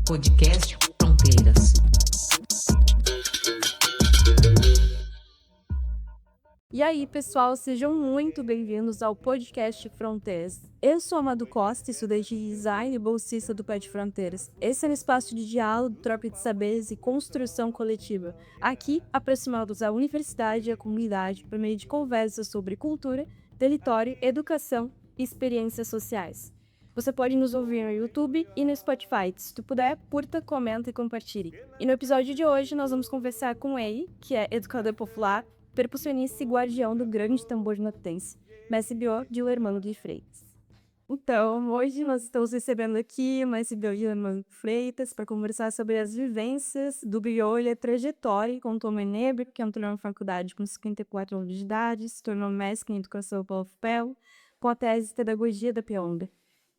Podcast Fronteiras. E aí, pessoal, sejam muito bem-vindos ao podcast Fronteiras. Eu sou a Madu Costa, estudante de design e bolsista do PET Fronteiras. Esse é um espaço de diálogo, troca de saberes e construção coletiva. Aqui, aproximamos a universidade e a comunidade por meio de conversas sobre cultura, território, educação e experiências sociais. Você pode nos ouvir no YouTube e no Spotify. Se tu puder, curta, comenta e compartilhe. E no episódio de hoje, nós vamos conversar com ele, que é educador popular, percussionista e guardião do grande tambor notense, Mestre Biô de Lermano de Freitas. Então, hoje nós estamos recebendo aqui o Mestre Biô de Lermano de Freitas para conversar sobre as vivências do Biô e a trajetória com Tom Menebre, que entrou na faculdade com 54 anos de idade, se tornou mestre em educação pela UFPEL, com a tese de pedagogia da Pionda.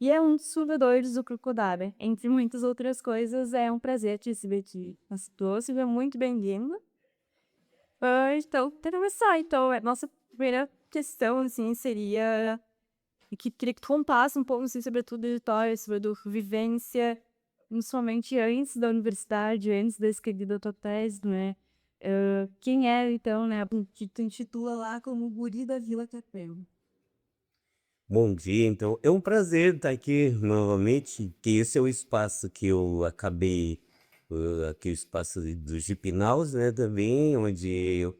E é um dos fundadores do Crocodile. Entre muitas outras coisas, é um prazer te receber aqui. Seja muito bem-vindo. Então, para começar, a nossa primeira questão, assim, seria que queria que tu contasse um pouco, assim, sobre a tua trajetória, sobre a tua vivência, principalmente antes da universidade, antes da escrita da tua tese, né? Quem é, então, né? Que tu intitula lá como Guri da Vila Capel. Bom dia, então. É um prazer estar aqui novamente, que esse é o espaço que eu acabei, aqui o espaço do Gipinaus, né, também, onde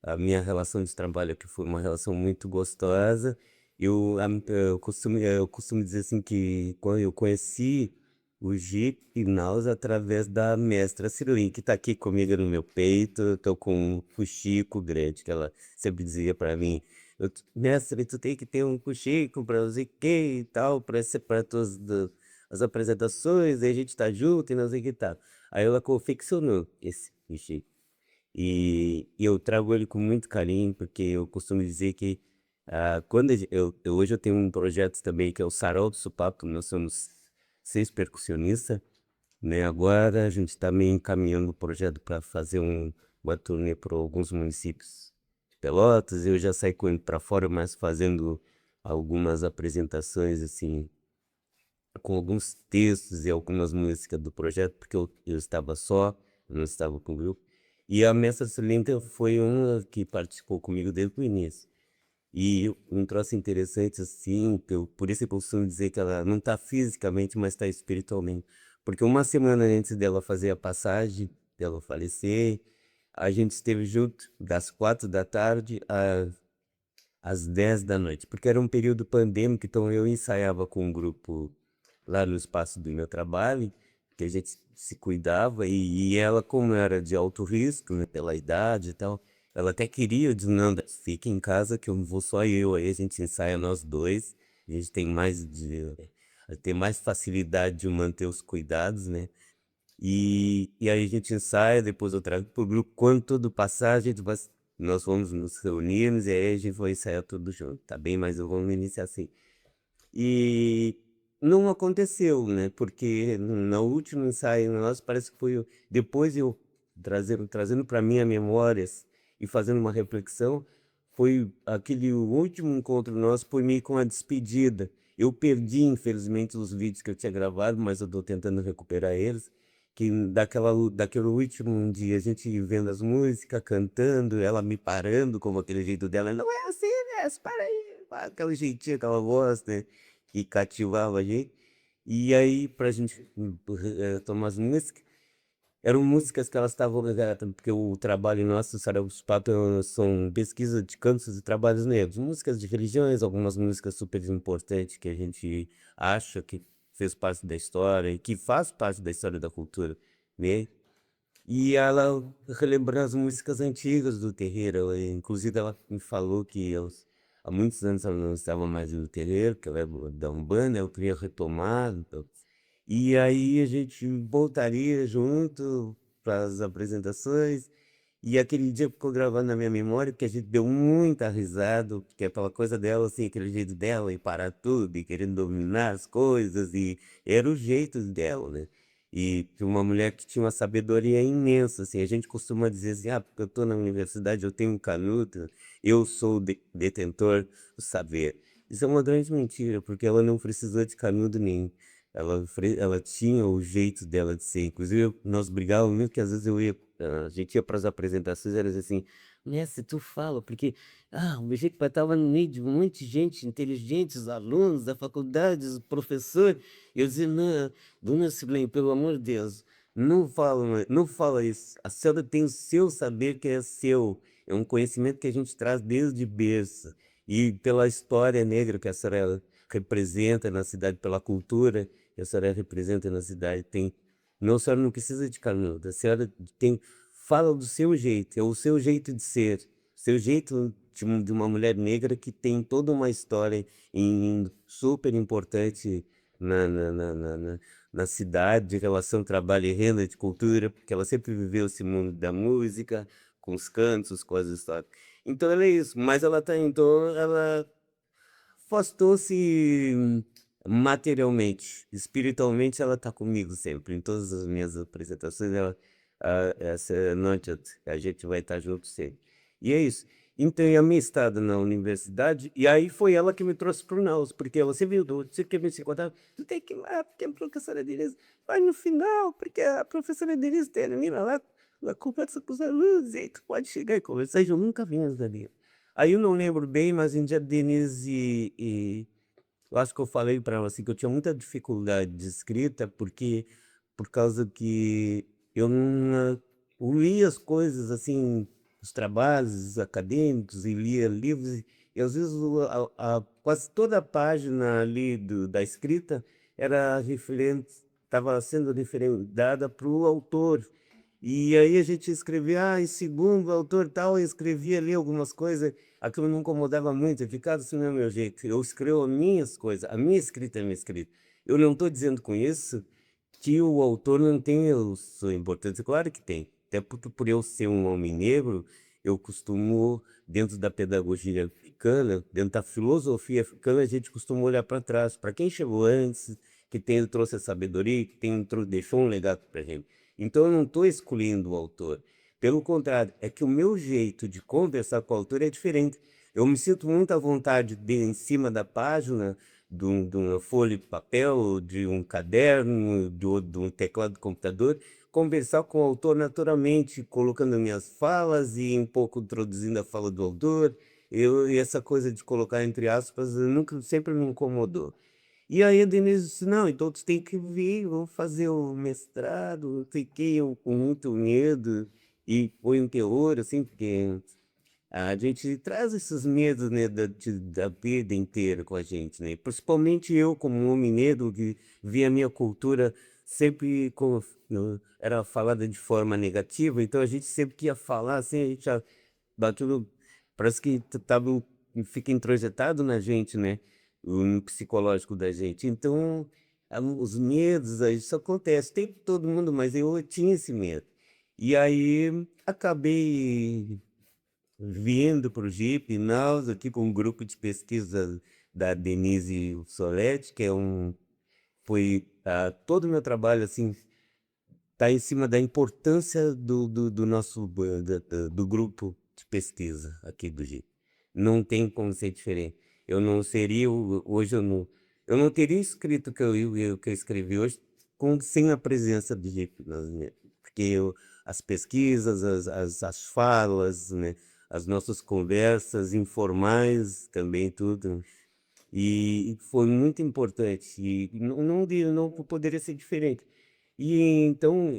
a minha relação de trabalho aqui foi uma relação muito gostosa. Eu costumo dizer assim que quando eu conheci o Gipinaus através da mestra Ciruim, que está aqui comigo no meu peito, estou com um fuxico grande, que ela sempre dizia para mim, mestre, tu tem que ter um fuxico para não sei o que e tal, para as apresentações, aí a gente tá junto e não sei o que tal. Aí ela confeccionou esse fuxico. E eu trago ele com muito carinho, porque eu costumo dizer que quando hoje eu tenho um projeto também que é o Sarau do Supapo, nós somos 6 percussionistas, né? Agora a gente está meio encaminhando o projeto para fazer uma turnê para alguns municípios de Pelotas. Eu já saí com ele para fora, mas fazendo algumas apresentações assim, com alguns textos e algumas músicas do projeto, porque eu estava só, eu não estava com o grupo. E a Mestra Celenta foi uma que participou comigo desde o início. E um troço interessante assim, por isso eu costumo dizer que ela não está fisicamente, mas está espiritualmente. Porque uma semana antes dela fazer a passagem, dela falecer, a gente esteve junto das 4 da tarde às 10 da noite, porque era um período pandêmico, então eu ensaiava com um grupo lá no espaço do meu trabalho, que a gente se cuidava, e ela, como era de alto risco, né, pela idade e tal, ela até queria, eu disse, não, fica em casa que eu não vou só eu, aí a gente ensaia nós dois, a gente tem mais facilidade de manter os cuidados, né? E aí a gente ensaia, depois eu trago pro grupo, quando tudo passar, nós vamos nos reunirmos e aí a gente vai ensaiar tudo junto, tá bem? Mas eu vou iniciar assim. E não aconteceu, né? Porque no último ensaio nosso, parece que depois eu trazendo para minha memórias e fazendo uma reflexão, foi aquele último encontro nosso, foi meio com a despedida. Eu perdi, infelizmente, os vídeos que eu tinha gravado, mas eu estou tentando recuperar eles. Que daquele último dia, a gente vendo as músicas, cantando, ela me parando, como aquele jeito dela, não é assim, né? Para aí, aquele jeitinho, aquela voz, né? Que cativava a gente. E aí, pra gente tomar as músicas, eram músicas que elas estavam, porque o trabalho nosso, Sarau dos Papo, são pesquisa de cantos e trabalhos negros, músicas de religiões, algumas músicas super importantes que a gente acha que fez parte da história e que faz parte da história da cultura, né? E ela relembrou as músicas antigas do terreiro. Inclusive, ela me falou que há muitos anos ela não estava mais no terreiro, que ela é da Umbanda, eu queria retomar. Então. E aí a gente voltaria junto para as apresentações. E aquele dia ficou gravado na minha memória, porque a gente deu muita risada, porque aquela coisa dela, assim, aquele jeito dela, e parar tudo, e querendo dominar as coisas, e era o jeito dela, né? E uma mulher que tinha uma sabedoria imensa, assim, a gente costuma dizer assim, porque eu estou na universidade, eu tenho um canudo, eu sou o detentor do saber. Isso é uma grande mentira, porque ela não precisou de canudo nenhum. ela tinha o jeito dela de ser. Inclusive, nós brigávamos muito, que às vezes a gente ia para as apresentações, era assim, Mestre, tu fala, porque o jeito que estava no meio de muita gente inteligente, os alunos da faculdade, os professores. Eu dizia, não, dona Silene, pelo amor de Deus, não fala isso. A senhora tem o seu saber que é seu, é um conhecimento que a gente traz desde berço. E pela história negra que a senhora representa na cidade, pela cultura que a senhora representa na cidade, não, a senhora não precisa de canudo, a senhora fala do seu jeito, é o seu jeito de ser, seu jeito de uma mulher negra que tem toda uma história super importante na cidade, de relação trabalho e renda, de cultura, porque ela sempre viveu esse mundo da música, com os cantos, com as histórias. Então ela é isso, mas ela afastou-se materialmente, espiritualmente ela está comigo sempre, em todas as minhas apresentações, essa noite a gente vai estar junto sempre. E é isso. Então, a minha estada na universidade, e aí foi ela que me trouxe para o Naus, porque ela sempre viu, você quer me se encontrar, tu tem que ir lá, porque a professora Denise vai no final, porque a professora Denise termina lá, ela conversa com os alunos, e aí tu pode chegar e conversar, e eu nunca vi as Denise. Aí eu não lembro bem, mas em dia Denise eu acho que eu falei para ela assim que eu tinha muita dificuldade de escrita porque por causa que eu não eu lia as coisas assim, os trabalhos acadêmicos e lia livros e às vezes quase toda a página ali da escrita era referente, estava sendo dada para o autor. E aí a gente escrevia, em segundo o autor tal, eu escrevia ali algumas coisas, aquilo me incomodava muito, eu ficava assim, não é meu jeito, eu escrevo as minhas coisas, a minha escrita é a minha escrita. Eu não estou dizendo com isso que o autor não tem a sua importância, claro que tem, até porque por eu ser um homem negro, eu costumo, dentro da pedagogia africana, dentro da filosofia africana, a gente costuma olhar para trás, para quem chegou antes, que trouxe a sabedoria, que deixou um legado para a gente. Então eu não estou excluindo o autor. Pelo contrário, é que o meu jeito de conversar com o autor é diferente. Eu me sinto muito à vontade em cima da página, de uma folha de papel, de um caderno, de um teclado de computador, conversar com o autor naturalmente, colocando minhas falas e um pouco introduzindo a fala do autor. E essa coisa de colocar entre aspas nunca, sempre me incomodou. E aí a Denise disse, não, então tu tem que vir, vamos fazer o mestrado. Fiquei com muito medo e foi um terror, assim, porque a gente traz esses medos, né, da vida inteira com a gente, né? Principalmente eu, como um homem negro, que via a minha cultura sempre era falada de forma negativa, então a gente sempre que ia falar, assim, a gente já bateu, parece que fica introjetado na gente, né? No psicológico da gente. Então, os medos, isso acontece, tem com todo mundo, mas eu tinha esse medo. E aí acabei vindo para o GIP, nós aqui com um grupo de pesquisa da Denise Soletti, que foi todo o meu trabalho assim, está em cima da importância do nosso do grupo de pesquisa aqui do GIP. Não tem como ser diferente. Eu não seria hoje eu não teria escrito o que que eu escrevi hoje sem a presença do GIP, porque as pesquisas, as falas, né, as nossas conversas informais também tudo. E foi muito importante. E não poderia ser diferente. E então,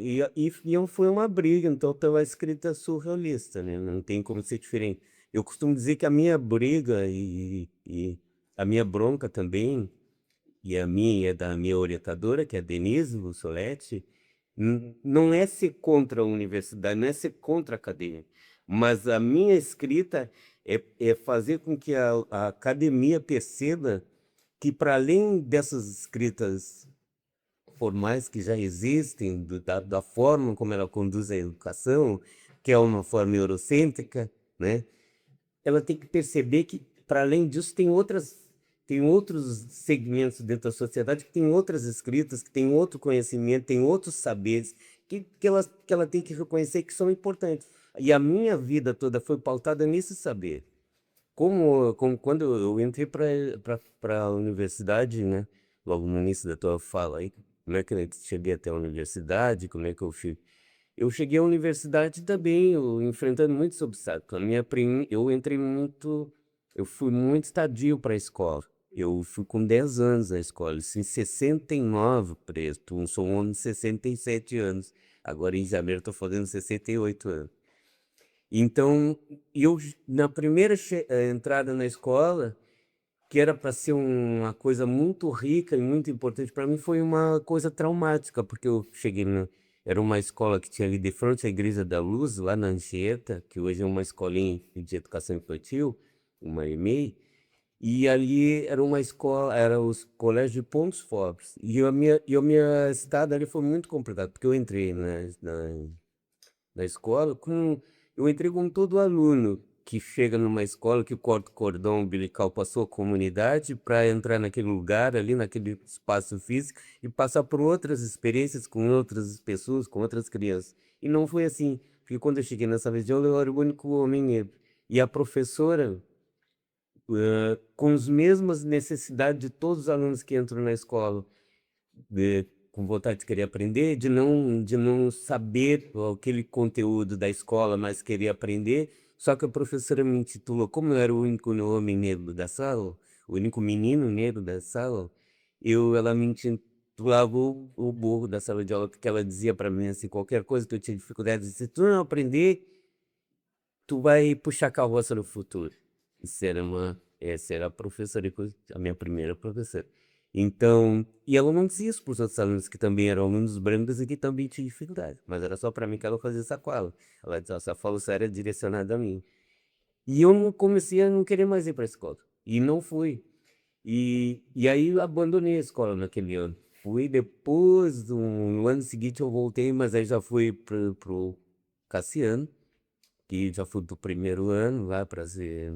foi uma briga, então pela escrita surrealista, né? Não tem como ser diferente. Eu costumo dizer que a minha briga e a minha bronca também, e a minha é da minha orientadora, que é a Denise Bussoletti, não é ser contra a universidade, não é ser contra a academia, mas a minha escrita é fazer com que a academia perceba que, para além dessas escritas formais que já existem, da forma como ela conduz a educação, que é uma forma eurocêntrica, né? Ela tem que perceber que, para além disso, tem outros segmentos dentro da sociedade que tem outras escritas, que tem outro conhecimento, tem outros saberes, que ela tem que reconhecer que são importantes. E a minha vida toda foi pautada nesse saber. Como quando eu entrei para a universidade, né? logo no início da tua fala aí, como é que eu cheguei até a universidade, como é que eu cheguei à universidade também, eu enfrentando muitos obstáculos. Eu fui muito tardio para a escola. Eu fui com 10 anos na escola, isso em 69, preso. Sou um homem de 67 anos. Agora em janeiro estou fazendo 68 anos. Então, na primeira entrada na escola, que era para ser uma coisa muito rica e muito importante para mim, foi uma coisa traumática, porque era uma escola que tinha ali de frente à Igreja da Luz, lá na Anchieta, que hoje é uma escolinha de educação infantil, uma EMEI, e ali era uma escola, era os colégios de Pontos Fortes, e a minha estada ali foi muito complicado, porque eu entrei na escola, eu entrei como todo aluno que chega numa escola que corta o cordão umbilical para a sua comunidade para entrar naquele lugar ali, naquele espaço físico e passar por outras experiências com outras pessoas, com outras crianças. E não foi assim, porque quando eu cheguei nessa vez de aula, eu era o único homem negro. E a professora, com as mesmas necessidades de todos os alunos que entram na escola, com vontade de querer aprender, de não saber aquele conteúdo da escola, mas querer aprender. Só que a professora me intitulou, como eu era o único homem negro da sala, o único menino negro da sala, ela me intitulava o burro da sala de aula, porque ela dizia para mim assim, qualquer coisa que eu tinha dificuldade, se tu não aprender, tu vai puxar carroça no futuro. Essa era a professora, a minha primeira professora. Então, e ela não dizia isso para os outros alunos que também eram alunos brancos e que também tinham dificuldade, mas era só para mim que ela fazia essa fala. Ela dizia, essa fala só era direcionada a mim. E eu comecei a não querer mais ir para a escola. E não fui. E aí eu abandonei a escola naquele ano. Fui depois, no ano seguinte eu voltei, mas aí já fui pro Cassiano, que já fui do primeiro ano lá para ser,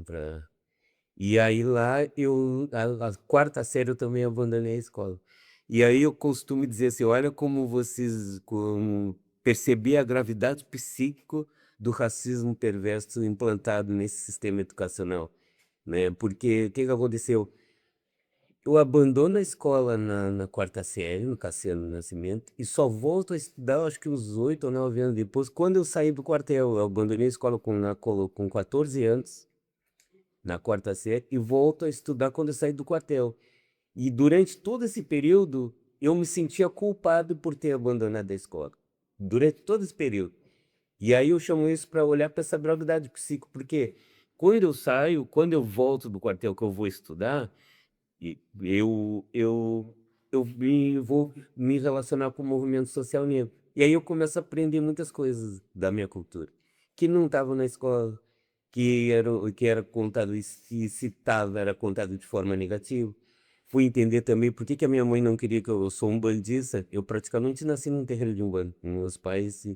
e aí lá a quarta série eu também abandonei a escola. E aí eu costumo dizer assim, olha como percebi a gravidade psíquico do racismo perverso implantado nesse sistema educacional, né? Porque o que que aconteceu? Eu abandono a escola na quarta série, no Cassiano Nascimento, e só volto a estudar, acho que uns 8 ou 9 anos depois, quando eu saí do quartel. Eu abandonei a escola com 14 anos, na quarta série, e volto a estudar quando eu saí do quartel. E durante todo esse período, eu me sentia culpado por ter abandonado a escola. Durante todo esse período. E aí eu chamo isso para olhar para essa gravidade psíquica, porque quando eu volto do quartel que eu vou estudar, e eu vou me relacionar com o movimento social negro. E aí eu começo a aprender muitas coisas da minha cultura, que não estavam na escola, que era contado e se citava, era contado de forma negativa. Fui entender também por que que a minha mãe não queria que eu sou um bandista. Eu praticamente nasci num terreiro de umbanda. Meus pais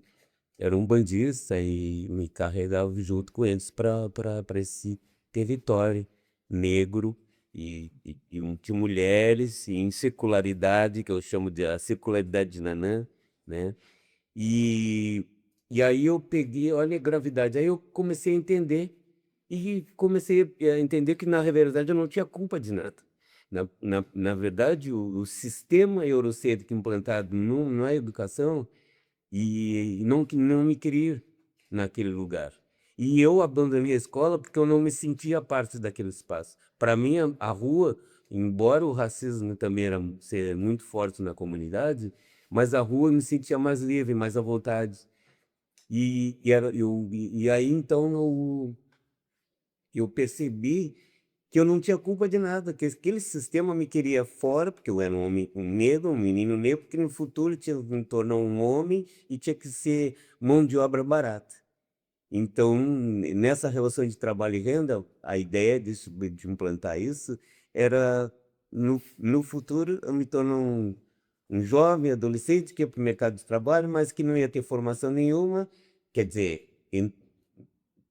eram bandistas e me carregavam junto com eles para esse território negro de mulheres e em secularidade, que eu chamo de a secularidade de Nanã, né? E, e aí eu peguei, olha a gravidade, aí eu comecei a entender e comecei a entender que na verdade eu não tinha culpa de nada. Na verdade, o sistema eurocêntrico implantado na educação e não me queria naquele lugar. E eu abandonei a escola porque eu não me sentia parte daquele espaço. Para mim, a rua, embora o racismo também era ser muito forte na comunidade, mas a rua eu me sentia mais livre, mais à vontade. E aí então eu percebi que eu não tinha culpa de nada, que aquele sistema me queria fora, porque eu era um homem, um negro, um menino negro, porque no futuro tinha que me tornar um homem e tinha que ser mão de obra barata. Então, nessa relação de trabalho e renda, a ideia de implantar isso era, no futuro, eu me tornar um jovem, adolescente, que ia para o mercado de trabalho, mas que não ia ter formação nenhuma. Quer dizer,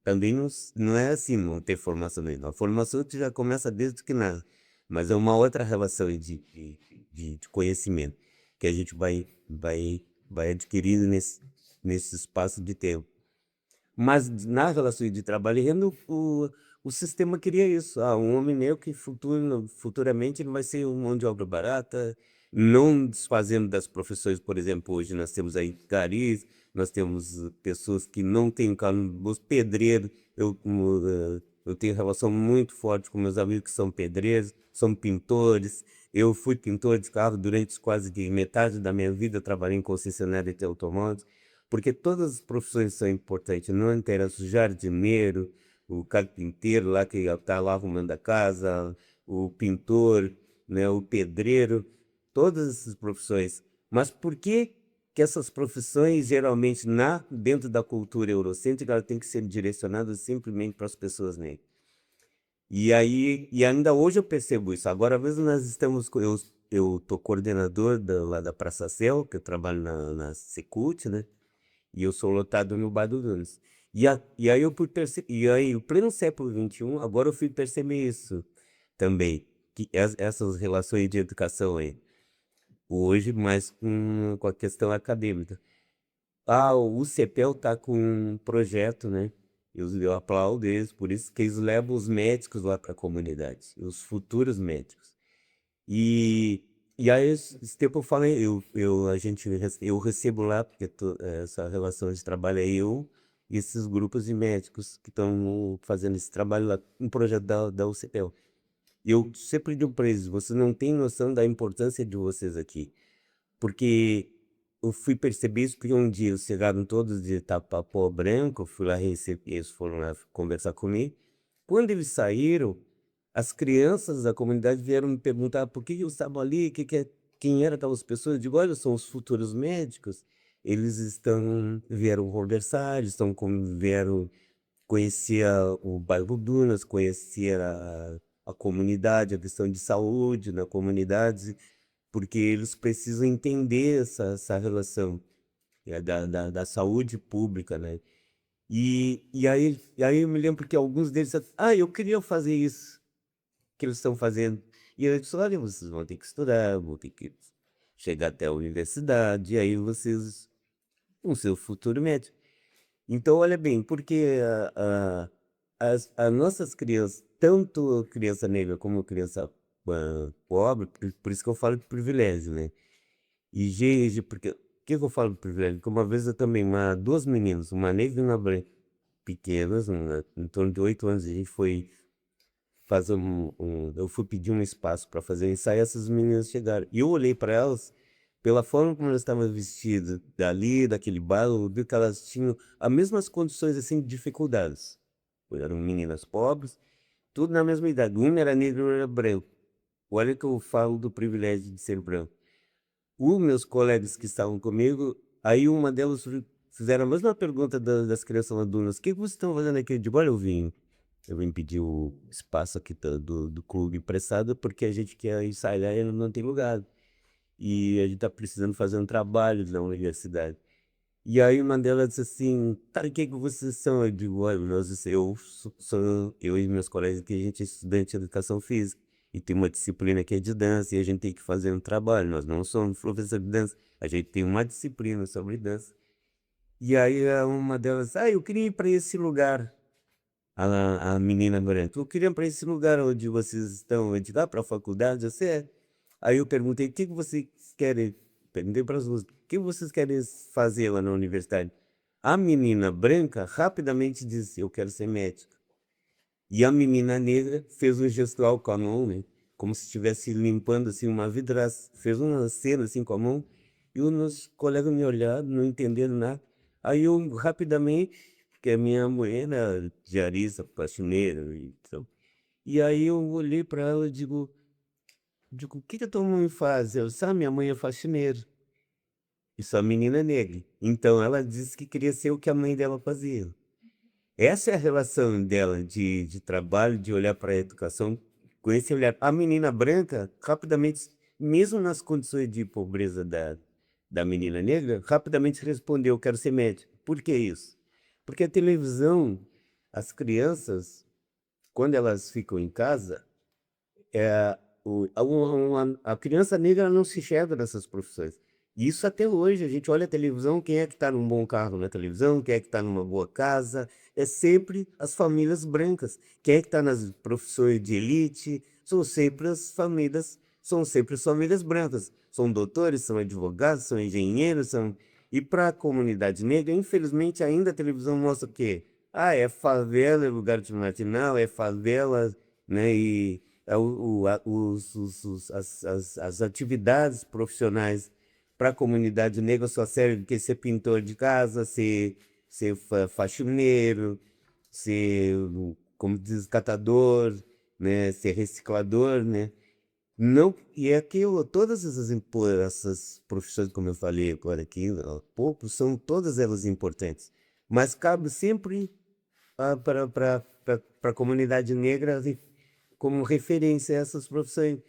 também não é assim, não ter formação nenhuma. A formação tu já começa desde que nada, mas é uma outra relação de conhecimento que a gente vai adquirindo nesse espaço de tempo. Mas na relação de trabalho e renda, o sistema queria isso. Um homem negro que futuramente ele vai ser um mão de obra barata, não desfazendo das profissões, por exemplo, hoje nós temos aí garis, nós temos pessoas que não têm carro no bolso, pedreiro, eu tenho relação muito forte com meus amigos que são pedreiros, são pintores. Eu fui pintor de carro durante quase que metade da minha vida, eu trabalhei em concessionária de automóveis, porque todas as profissões são importantes, não interessa o jardineiro, o carpinteiro lá que está lá arrumando a casa, o pintor, né, o pedreiro, todas essas profissões. Mas por que que essas profissões, geralmente, dentro da cultura eurocêntrica, ela tem que ser direcionada simplesmente para as pessoas negras? E aí, e ainda hoje eu percebo isso. Agora mesmo nós estamos, eu tô coordenador lá da Praça Céu, que eu trabalho na Secult, né? E eu sou lotado no Bar do Dunas. E aí eu fui perceber, e aí, o pleno século XXI, agora eu fui perceber isso também, que essas relações de educação aí, hoje mais com a questão acadêmica. O CEPEL está com um projeto, né? Eu aplaudo eles, por isso que eles levam os médicos lá para a comunidade, os futuros médicos. E, e aí, esse tempo eu falei, eu recebo lá, porque essa relação de trabalho é eu e esses grupos de médicos que estão fazendo esse trabalho lá, um projeto da UCPEL. E eu sempre digo para eles, vocês não têm noção da importância de vocês aqui. Porque eu fui perceber isso porque um dia eles chegaram todos de Tapapó Branco, eu fui lá receber, eles foram lá conversar comigo. Quando eles saíram, as crianças da comunidade vieram me perguntar por que eu estava ali, quem eram aquelas pessoas. Eu digo, olha, são os futuros médicos. Vieram conversar, vieram conhecer o bairro Dunas, conhecer a comunidade, a questão de saúde na comunidade, porque eles precisam entender essa relação da saúde pública, né? E aí eu me lembro que alguns deles, eu queria fazer isso que eles estão fazendo. E eu disse, olha, vocês vão ter que estudar, vão ter que chegar até a universidade, e aí vocês vão ser o futuro médico. Então, olha bem, porque as nossas crianças, tanto criança negra como criança pobre, por isso que eu falo de privilégio, né? E gente, porque, o que eu falo de privilégio? Porque uma vez eu também, duas meninas, uma negra e uma branca, pequenas, em torno de 8 anos, a gente foi fazer eu fui pedir um espaço para fazer um ensaio, essas meninas chegaram. E eu olhei para elas, pela forma como elas estavam vestidas, daquele bairro, eu vi que elas tinham as mesmas condições, assim, de dificuldades. Eram meninas pobres, tudo na mesma idade. Uma era negra e outra era branco. Olha que eu falo do privilégio de ser branco. Os meus colegas que estavam comigo, aí uma delas fizeram a mesma pergunta das crianças lá do Dunas, o que vocês estão fazendo aqui? Eu digo, olha, eu vim pedir o espaço aqui do clube emprestado porque a gente quer ensaiar e não tem lugar. E a gente está precisando fazer um trabalho na universidade. E aí uma delas disse assim, tá, o que vocês são? Eu digo, olha, eu e meus colegas aqui, a gente é estudante de educação física e tem uma disciplina que é de dança e a gente tem que fazer um trabalho. Nós não somos professores de dança, a gente tem uma disciplina sobre dança. E aí uma delas, eu queria ir para esse lugar. A menina branca, eu queria para esse lugar onde vocês estão, eu digo, para a faculdade, você é? Aí eu perguntei, o que vocês querem? Perguntei para as duas, o que vocês querem fazer lá na universidade? A menina branca rapidamente disse, eu quero ser médica. E a menina negra fez um gestual com a mão, né? Como se estivesse limpando assim uma vidraça. Fez uma cena assim com a mão. E os meus colegas me olharam, não entenderam nada. Aí eu rapidamente, porque a minha mulher era diarista, faxineira. E aí eu olhei para ela e digo, o que a tua mãe faz? Eu disse, minha mãe é faxineira. Isso a menina é negra. Então ela disse que queria ser o que a mãe dela fazia. Essa é a relação dela de trabalho, de olhar para a educação, com esse olhar. A menina branca, rapidamente, mesmo nas condições de pobreza da menina negra, rapidamente respondeu, eu quero ser médico. Por que isso? Porque a televisão, as crianças, quando elas ficam em casa, a criança negra não se enxerga nessas profissões. Isso até hoje, a gente olha a televisão, quem é que está num bom carro na televisão, quem é que está numa boa casa, é sempre as famílias brancas. Quem é que está nas profissões de elite, são sempre as famílias brancas. São doutores, são advogados, são engenheiros, são... E para a comunidade negra, infelizmente, ainda a televisão mostra o quê? Ah, é favela, é lugar de marginal, é favela, né? E as atividades profissionais para a comunidade negra só serve que ser pintor de casa, ser faxineiro, ser, como diz, catador, né, ser reciclador, né? Não, e é aquilo, essas profissões, como eu falei agora aqui, há pouco, são todas elas importantes, mas cabe sempre para a comunidade negra como referência a essas profissões,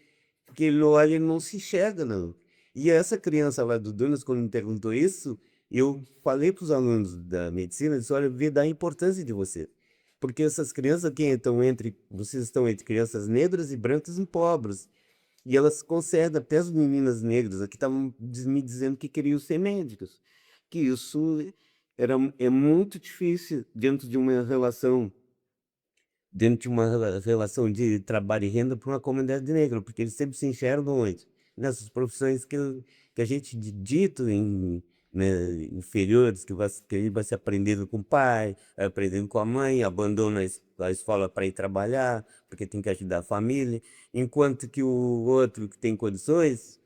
porque ele olha e não se enxerga, não. E essa criança lá do Dunas, quando me perguntou isso, eu falei para os alunos da medicina, eu disse, olha, vê da importância de você. Porque essas crianças aqui vocês estão entre crianças negras e brancas e pobres. E elas concedem, até as meninas negras aqui estavam me dizendo que queriam ser médicas. Que isso é muito difícil dentro de uma relação de trabalho e renda para uma comunidade negra, porque eles sempre se enxergam onde? Nessas profissões que a gente dito né, inferiores, que ele vai se aprendendo com o pai, vai aprendendo com a mãe, abandona a escola para ir trabalhar, porque tem que ajudar a família, enquanto que o outro que tem condições,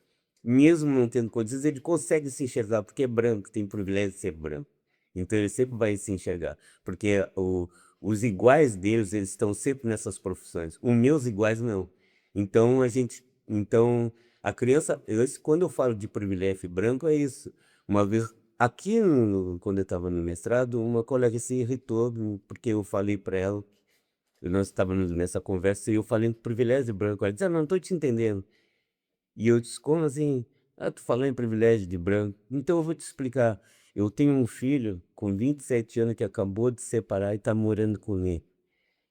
mesmo não tendo condições, ele consegue se enxergar, porque é branco, tem privilégio de ser branco. Então ele sempre vai se enxergar, porque os iguais deles, eles estão sempre nessas profissões. Os meus iguais não. Então então a criança, quando eu falo de privilégio branco é isso. Uma vez aqui quando eu estava no mestrado, uma colega se irritou porque eu falei para ela, nós estávamos nessa conversa e eu falei do privilégio branco. Ela disse: "Ah, não estou te entendendo". E eu disse: "Como assim? Ah, tu falou em privilégio de branco. Então eu vou te explicar. Eu tenho um filho com 27 anos que acabou de se separar e está morando comigo.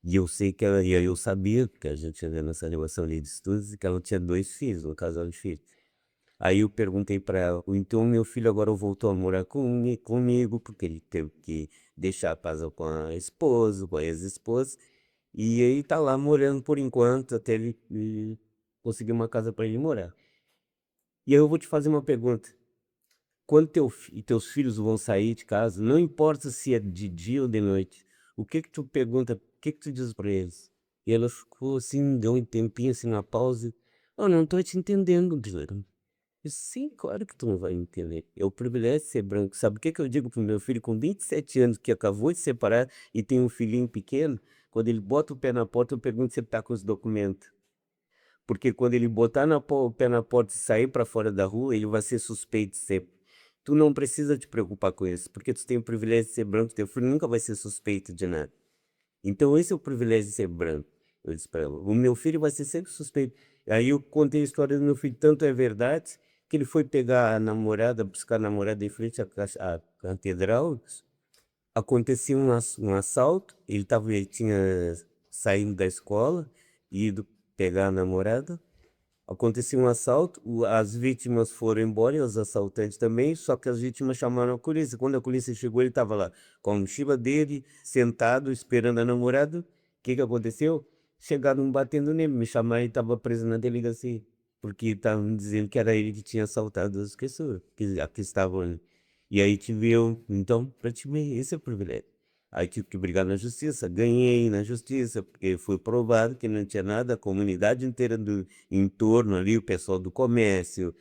E eu sei que ela, e aí eu sabia, porque a gente tinha nessa relação ali de estudos, que ela tinha 2 filhos, um casal de filhos. Aí eu perguntei para ela, então meu filho agora voltou a morar comigo, porque ele teve que deixar a casa com a esposa, com a ex-esposa, e aí tá lá morando por enquanto, até ele conseguir uma casa para ele morar. E aí eu vou te fazer uma pergunta. Quando teus filhos vão sair de casa, não importa se é de dia ou de noite, o que que tu pergunta, o que que tu diz para eles? E ela ficou assim, deu um tempinho assim, uma pausa. Eu não tô te entendendo, Dylan. Eu, sim, claro que tu não vai entender. É o privilégio de ser branco. Sabe o que que eu digo pro meu filho com 27 anos, que acabou de separar e tem um filhinho pequeno? Quando ele bota o pé na porta, eu pergunto se ele tá com os documentos. Porque quando ele botar o pé na porta e sair para fora da rua, ele vai ser suspeito sempre. Tu não precisa te preocupar com isso, porque tu tem o privilégio de ser branco, teu filho nunca vai ser suspeito de nada. Então esse é o privilégio de ser branco, eu disse para ela. O meu filho vai ser sempre suspeito. Aí eu contei a história do meu filho, tanto é verdade, que ele foi pegar a namorada, buscar a namorada em frente à catedral, acontecia um assalto, ele tinha saído da escola, ido pegar a namorada, aconteceu um assalto, as vítimas foram embora e os assaltantes também, só que as vítimas chamaram a polícia. Quando a polícia chegou, ele estava lá com a mochila dele, sentado, esperando a namorada. O que que aconteceu? Chegaram batendo nele, me chamaram e estava preso na delegacia, porque estavam dizendo que era ele que tinha assaltado as pessoas, que aqui estavam ali. E aí tive eu, então, para te ver, esse é o privilégio. Aí tive que brigar na justiça, ganhei na justiça, porque foi provado que não tinha nada, a comunidade inteira do entorno ali, o pessoal do comércio,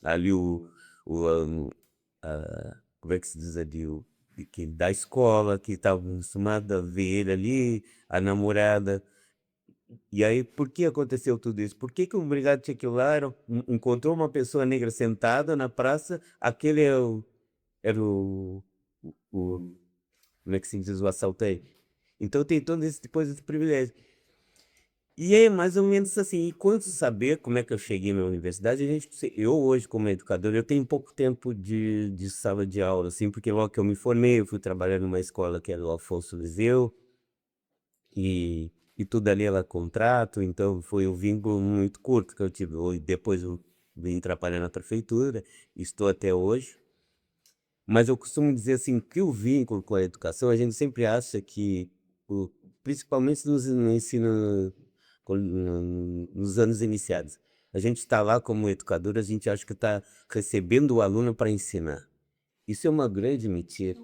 ali como é que se diz ali, da escola, que estava acostumado a ver ele ali, a namorada. E aí, por que aconteceu tudo isso? Por que que o brigado tinha que ir lá, encontrou uma pessoa negra sentada na praça, aquele era o como é que se diz, o assaltante. Então tem todo esse depois esse privilégio. E é mais ou menos assim, e quanto saber como é que eu cheguei na universidade, eu hoje como educador, eu tenho pouco tempo de sala de aula, assim, porque logo que eu me formei, eu fui trabalhar numa escola que era o Afonso Liseu, e tudo ali era contrato, então foi um vínculo muito curto que eu tive. Depois eu vim trabalhar na prefeitura, estou até hoje. Mas eu costumo dizer assim que o vínculo com a educação, a gente sempre acha que, o principalmente no ensino nos anos iniciais, a gente está lá como educador, a gente acha que está recebendo o aluno para ensinar. Isso é uma grande mentira.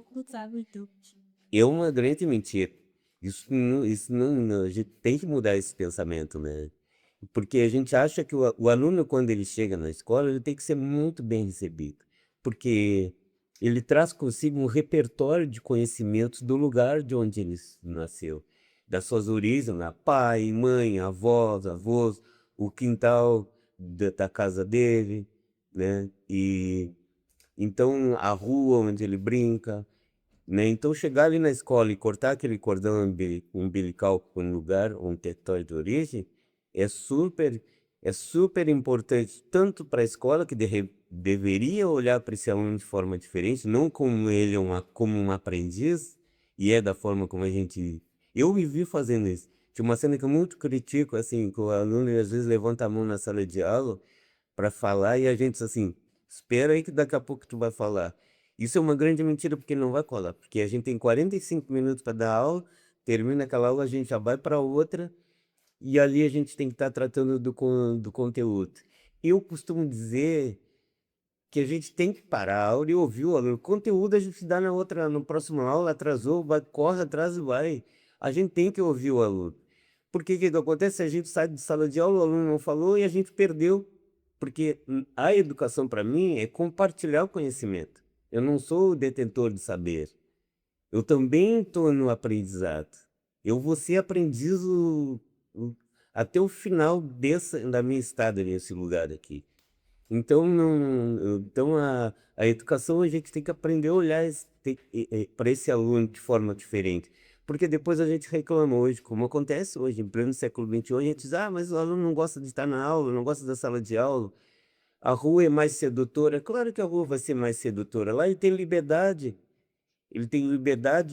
É uma grande mentira. Isso não, a gente tem que mudar esse pensamento, né? Porque a gente acha que o aluno, quando ele chega na escola, ele tem que ser muito bem recebido, porque ele traz consigo um repertório de conhecimentos do lugar de onde ele nasceu, das suas origens, né? Pai, mãe, avós, avós, o quintal da casa dele, né? E então a rua onde ele brinca, né? Então chegar ali na escola e cortar aquele cordão umbilical com um lugar, um território de origem, é super, é super importante, tanto para a escola, que deveria olhar para esse aluno de forma diferente, não como ele como um aprendiz, e é da forma como a gente. Eu me vi fazendo isso. Tinha uma cena que eu muito critico, assim, que o aluno às vezes levanta a mão na sala de aula para falar e a gente diz assim, espera aí que daqui a pouco tu vai falar. Isso é uma grande mentira porque não vai colar, porque a gente tem 45 minutos para dar aula, termina aquela aula, a gente já vai para outra e ali a gente tem que estar tratando do conteúdo. Eu costumo dizer que a gente tem que parar a aula e ouvir o aluno. O conteúdo a gente dá na outra, no próximo aula, atrasou, vai, corre atrás e vai. A gente tem que ouvir o aluno. Porque o que acontece? A gente sai de sala de aula, o aluno não falou e a gente perdeu. Porque a educação, para mim, é compartilhar o conhecimento. Eu não sou o detentor de saber. Eu também estou no aprendizado. Eu vou ser aprendiz o- até o final da minha estada nesse lugar aqui. Então, então a educação a gente tem que aprender a olhar para esse aluno de forma diferente. Porque depois a gente reclama hoje, como acontece hoje, em pleno século XXI, a gente diz, mas o aluno não gosta de estar na aula, não gosta da sala de aula, a rua é mais sedutora. Claro que a rua vai ser mais sedutora, lá ele tem liberdade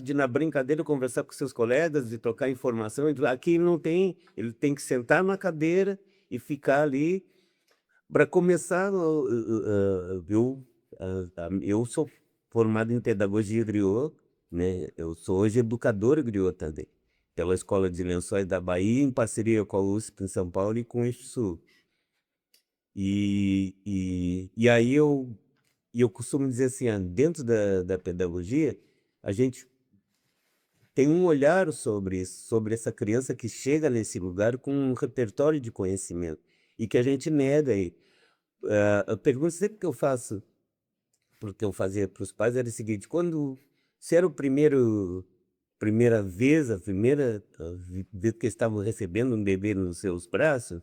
de, na brincadeira, conversar com seus colegas, de trocar informação. Aqui ele não tem, ele tem que sentar na cadeira e ficar ali. Para começar, eu sou formado em pedagogia griot, né? Eu sou hoje educador griot também, pela Escola de Lençóis da Bahia, em parceria com a USP em São Paulo e com o IFSU. E aí eu costumo dizer assim, dentro da pedagogia, a gente tem um olhar sobre isso, sobre essa criança que chega nesse lugar com um repertório de conhecimento e que a gente nega aí. A pergunta sempre que eu faço, porque eu fazia para os pais, era o seguinte: quando se era primeira vez, a primeira vez que eles estavam recebendo um bebê nos seus braços,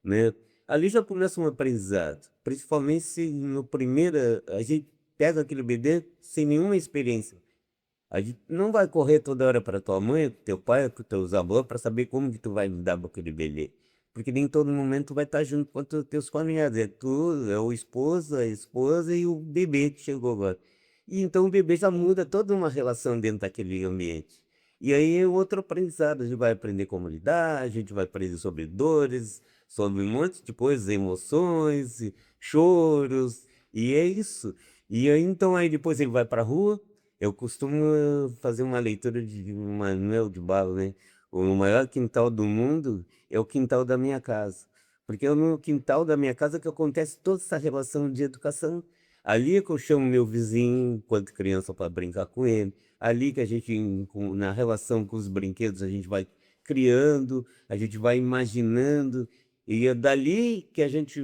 né? Ali já começa um aprendizado, principalmente se no primeiro a gente pega aquele bebê sem nenhuma experiência. A gente não vai correr toda hora para tua mãe, teu pai, com teus avós, para saber como que tu vai lidar com aquele bebê. Porque nem todo momento tu vai estar junto com teus familiares. É tu, é o esposo, a esposa e o bebê que chegou agora. E então o bebê já muda toda uma relação dentro daquele ambiente. E aí é outro aprendizado. A gente vai aprender como lidar, a gente vai aprender sobre dores, sobre um monte de coisas, emoções, choros. E é isso. E aí então aí depois ele vai para a rua. Eu costumo fazer uma leitura de Manuel de Barro, né? O maior quintal do mundo é o quintal da minha casa. Porque é no quintal da minha casa que acontece toda essa relação de educação. Ali é que eu chamo meu vizinho, enquanto criança, para brincar com ele. Ali que a gente, na relação com os brinquedos, a gente vai criando, a gente vai imaginando. E é dali que a gente,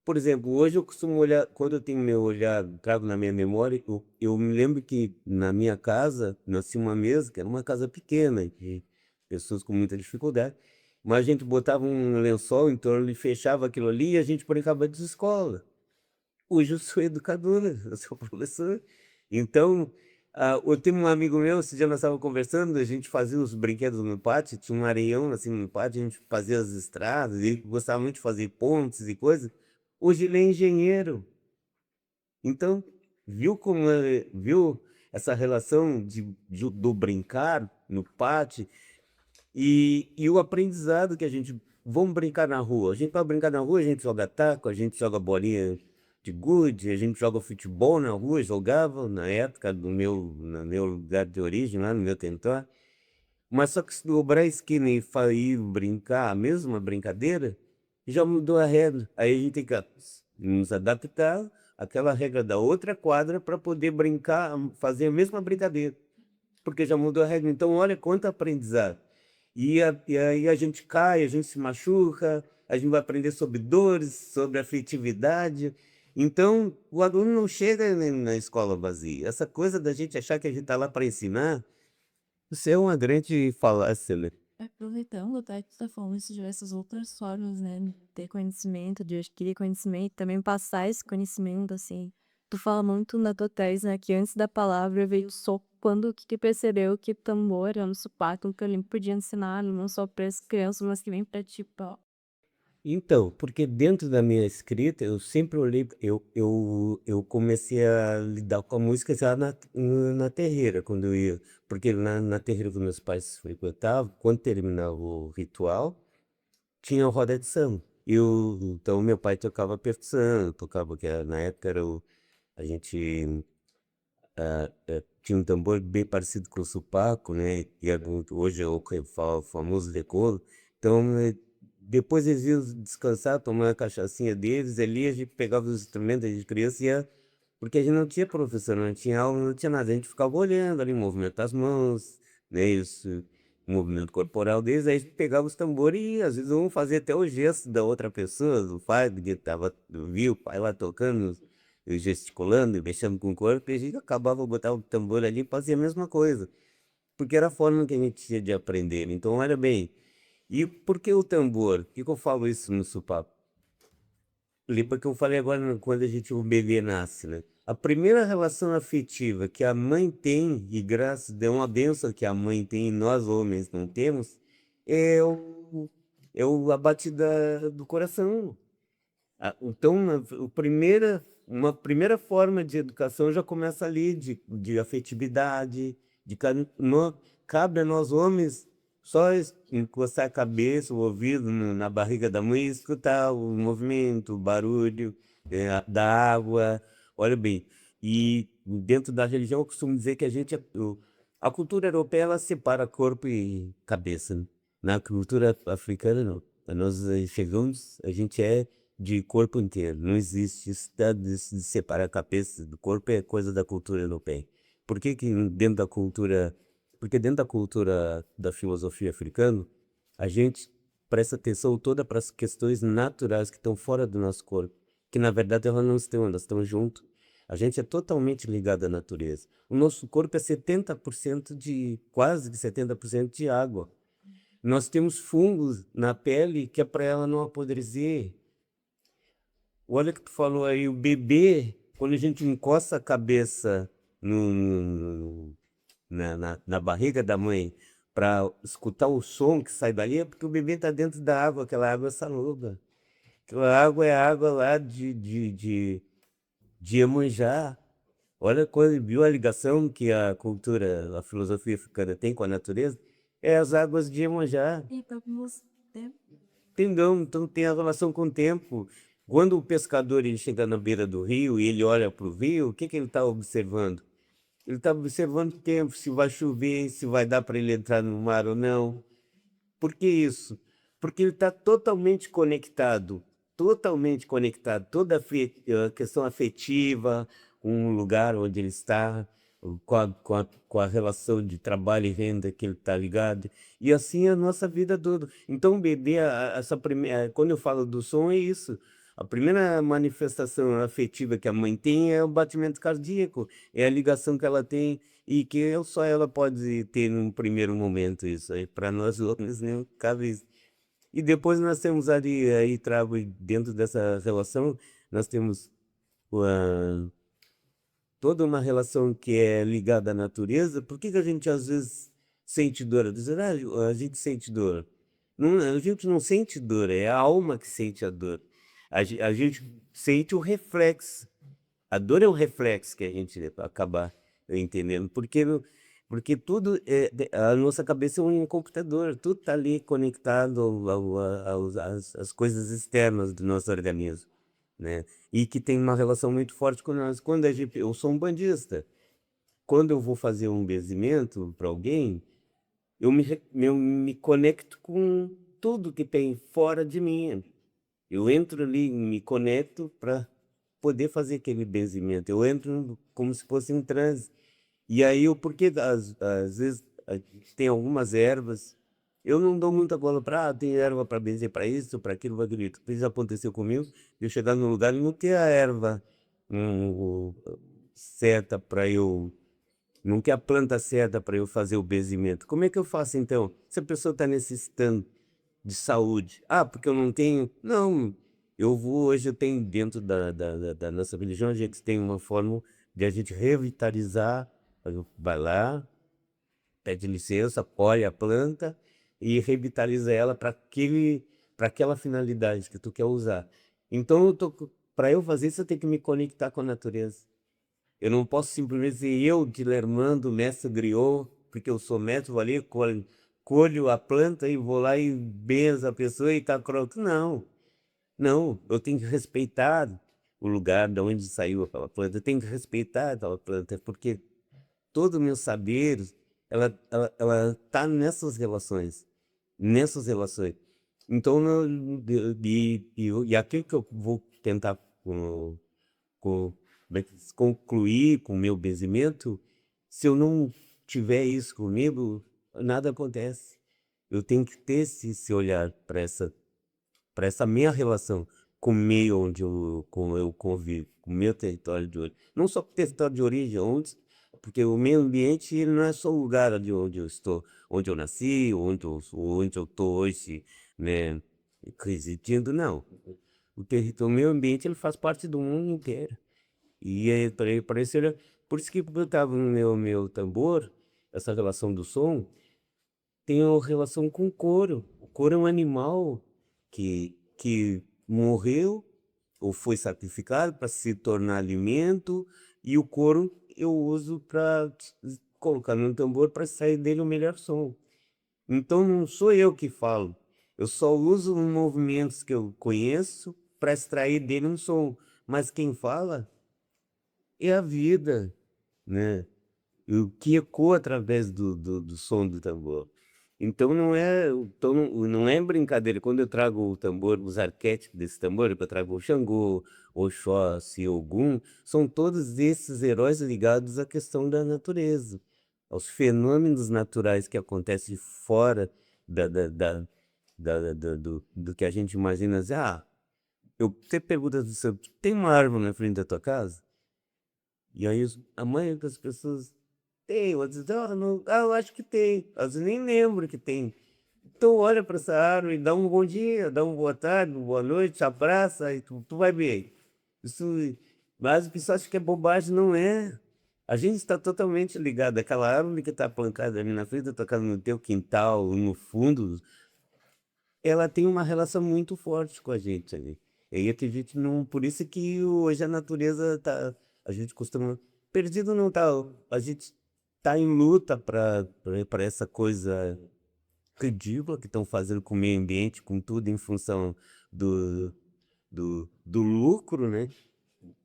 por exemplo, hoje eu costumo olhar, quando eu tenho meu olhar, trago na minha memória, eu me lembro que na minha casa, nós tínhamos uma mesa, que era uma casa pequena, de pessoas com muita dificuldade, mas a gente botava um lençol em torno e fechava aquilo ali e a gente brincava de escola. Hoje eu sou educador, né? Eu sou professor. Então, eu tenho um amigo meu, esse dia nós estávamos conversando, a gente fazia os brinquedos no pátio, tinha um areião assim no pátio, a gente fazia as estradas, ele gostava muito de fazer pontes e coisas. Hoje ele é engenheiro. Então, viu essa relação do brincar no pátio e o aprendizado que a gente vamos brincar na rua. A gente vai brincar na rua, a gente joga taco, a gente joga bolinha de gude, a gente joga futebol na rua, jogava na época no meu lugar de origem, lá no meu território. Mas só que se dobrar a esquina e ir brincar, a mesma brincadeira, já mudou a regra. Aí a gente tem que nos adaptar àquela regra da outra quadra para poder brincar, fazer a mesma brincadeira. Porque já mudou a regra. Então, olha quanto aprendizado. E aí a gente cai, a gente se machuca, a gente vai aprender sobre dores, sobre afetividade. Então, o aluno não chega na escola vazia. Essa coisa da gente achar que a gente está lá para ensinar, isso é uma grande falácia, né? Aproveitando, tá, que tu tá falando de diversas outras formas, né, de ter conhecimento, de adquirir conhecimento, também passar esse conhecimento, assim. Tu fala muito na tua tese, né, que antes da palavra veio o soco, quando que percebeu que tambor é um sopapo que ele podia ensinar, não só para as crianças, mas também para tipo, ó. Então, porque dentro da minha escrita eu sempre olhei, eu comecei a lidar com a música já na terreira, quando eu ia, porque na terreira que meus pais frequentavam, quando terminava o ritual, tinha roda de samba. Então meu pai tocava percussão, tocava, na época a gente tinha um tambor bem parecido com o supaco, né? E hoje é o que fala, o famoso decoro. Então, depois eles iam descansar, tomar uma cachaçinha deles, ali a gente pegava os instrumentos de criança e ia, porque a gente não tinha professor, não tinha aula, não tinha nada, a gente ficava olhando ali, o movimento das mãos, né? Isso, o movimento corporal deles, aí a gente pegava os tambores e às vezes um fazia até o gesto da outra pessoa, do pai, que tava, viu o pai lá tocando, eu gesticulando, mexendo com o corpo, e a gente acabava botar o tambor ali e fazia a mesma coisa, porque era a forma que a gente tinha de aprender. Então, olha bem, e por que o tambor? Por que eu falo isso no supapo? Lembra que eu falei agora quando o bebê nasce, né? A primeira relação afetiva que a mãe tem, e graças a uma benção que a mãe tem e nós homens não temos, é a batida do coração. Então, uma primeira forma de educação já começa ali, de afetividade, cabe a nós homens só encostar a cabeça, o ouvido na barriga da mãe e escutar o movimento, o barulho da água. Olha bem, e dentro da religião eu costumo dizer que a cultura europeia ela separa corpo e cabeça, né? Na cultura africana não. Nós chegamos, a gente é de corpo inteiro. Não existe isso de separar a cabeça do corpo, é coisa da cultura europeia. Por que que dentro da cultura, porque dentro da cultura da filosofia africana, a gente presta atenção toda para as questões naturais que estão fora do nosso corpo, que na verdade elas não estão, elas estão junto. A gente é totalmente ligado à natureza. O nosso corpo é 70% quase que 70% de água. Nós temos fungos na pele que é para ela não apodrecer. Olha que tu falou aí, o bebê, quando a gente encosta a cabeça na barriga da mãe para escutar o som que sai dali, é porque o bebê está dentro da água, aquela água é saluba. Aquela água é água lá de Iemanjá. Olha quando viu a ligação que a cultura, a filosofia africana tem com a natureza, é as águas de Iemanjá. E vamos, né? Entendeu? Então tem a relação com o tempo. Quando o pescador ele chega na beira do rio e ele olha para o rio, o que que ele está observando? Ele está observando o tempo, se vai chover, se vai dar para ele entrar no mar ou não. Por que isso? Porque ele está totalmente conectado, toda a questão afetiva, com o lugar onde ele está, com a relação de trabalho e renda que ele está ligado, e assim a nossa vida toda. Então, o bebê, quando eu falo do som, é isso. A primeira manifestação afetiva que a mãe tem é o batimento cardíaco, é a ligação que ela tem e que só ela pode ter num primeiro momento isso aí. Para nós homens, né, cabe isso. E depois nós temos ali, aí trago dentro dessa relação, nós temos toda uma relação que é ligada à natureza. Por que que a gente às vezes sente dor? Dizer, a gente sente dor. Não, a gente não sente dor, é a alma que sente a dor. A gente sente o reflexo. A dor é o reflexo que a gente acaba entendendo, porque Porque tudo a nossa cabeça é um computador, tudo está ali conectado às coisas externas do nosso organismo, né? E que tem uma relação muito forte com nós. Quando eu sou um bandista, quando eu vou fazer um benzimento para alguém, eu me conecto com tudo que tem fora de mim. Eu entro ali, me conecto para poder fazer aquele benzimento. Eu entro como se fosse um transe. E aí, porque às vezes tem algumas ervas, eu não dou muita bola para, tem erva para benzer para isso, para aquilo, para aquilo. Isso aconteceu comigo, eu chegar num lugar e não ter a erva certa para eu, não ter a planta certa para eu fazer o benzimento. Como é que eu faço então? Se a pessoa está necessitando de saúde. Ah, porque eu não tenho. Não, hoje eu tenho dentro da nossa religião, a gente tem uma forma de a gente revitalizar. Vai lá, pede licença, apoia a planta e revitaliza ela para aquela finalidade que tu quer usar. Então, para eu fazer isso, eu tenho que me conectar com a natureza. Eu não posso simplesmente ser eu, Dilermando, mestre griot, porque eu sou mestre, vou ali, colho a planta e vou lá e benzo a pessoa e tá pronto. Não, não, eu tenho que respeitar o lugar de onde saiu aquela planta, eu tenho que respeitar aquela planta, porque todo o meu saber, ela tá nessas relações. Então, e aquilo que eu vou tentar com, como é que diz, concluir com o meu benzimento, se eu não tiver isso comigo, nada acontece. Eu tenho que ter esse olhar para essa minha relação com o meio onde eu convivo, com o meu território de origem. Não só com o território de origem, porque o meio ambiente ele não é só o lugar de onde eu estou, onde eu nasci, onde eu estou hoje, né, residindo, não. O meio ambiente ele faz parte do mundo inteiro. E é, parecia, por isso que eu estava no meu tambor, essa relação do som, tem uma relação com o couro. O couro é um animal que morreu ou foi sacrificado para se tornar alimento, e o couro eu uso para colocar no tambor para sair dele o melhor som. Então não sou eu que falo, eu só uso os movimentos que eu conheço para extrair dele um som, mas quem fala é a vida, né? O que ecoa através do som do tambor. Então não é brincadeira. Quando eu trago o tambor, os arquétipos desse tambor, que eu trago o Xangô, Oxóssi, Ogum, são todos esses heróis ligados à questão da natureza, aos fenômenos naturais que acontecem fora da, da, da, do que a gente imagina. Assim, você pergunta, tem uma árvore na frente da tua casa? E aí a maioria das pessoas tem, outras dizem, não, eu acho que tem, às vezes nem lembro que tem. Então olha para essa árvore, dá um bom dia, dá uma boa tarde, uma boa noite, abraça e tu vai ver. Isso, mas o pessoal acha que é bobagem, não é. A gente está totalmente ligado àquela árvore que está plantada ali na frente da tua casa, no teu quintal, no fundo, ela tem uma relação muito forte com a gente ali. E que a gente não, por isso que hoje a natureza tá, a gente costuma, perdido não tá, a gente tá em luta para essa coisa ridícula que estão fazendo com o meio ambiente, com tudo em função do, do lucro, né?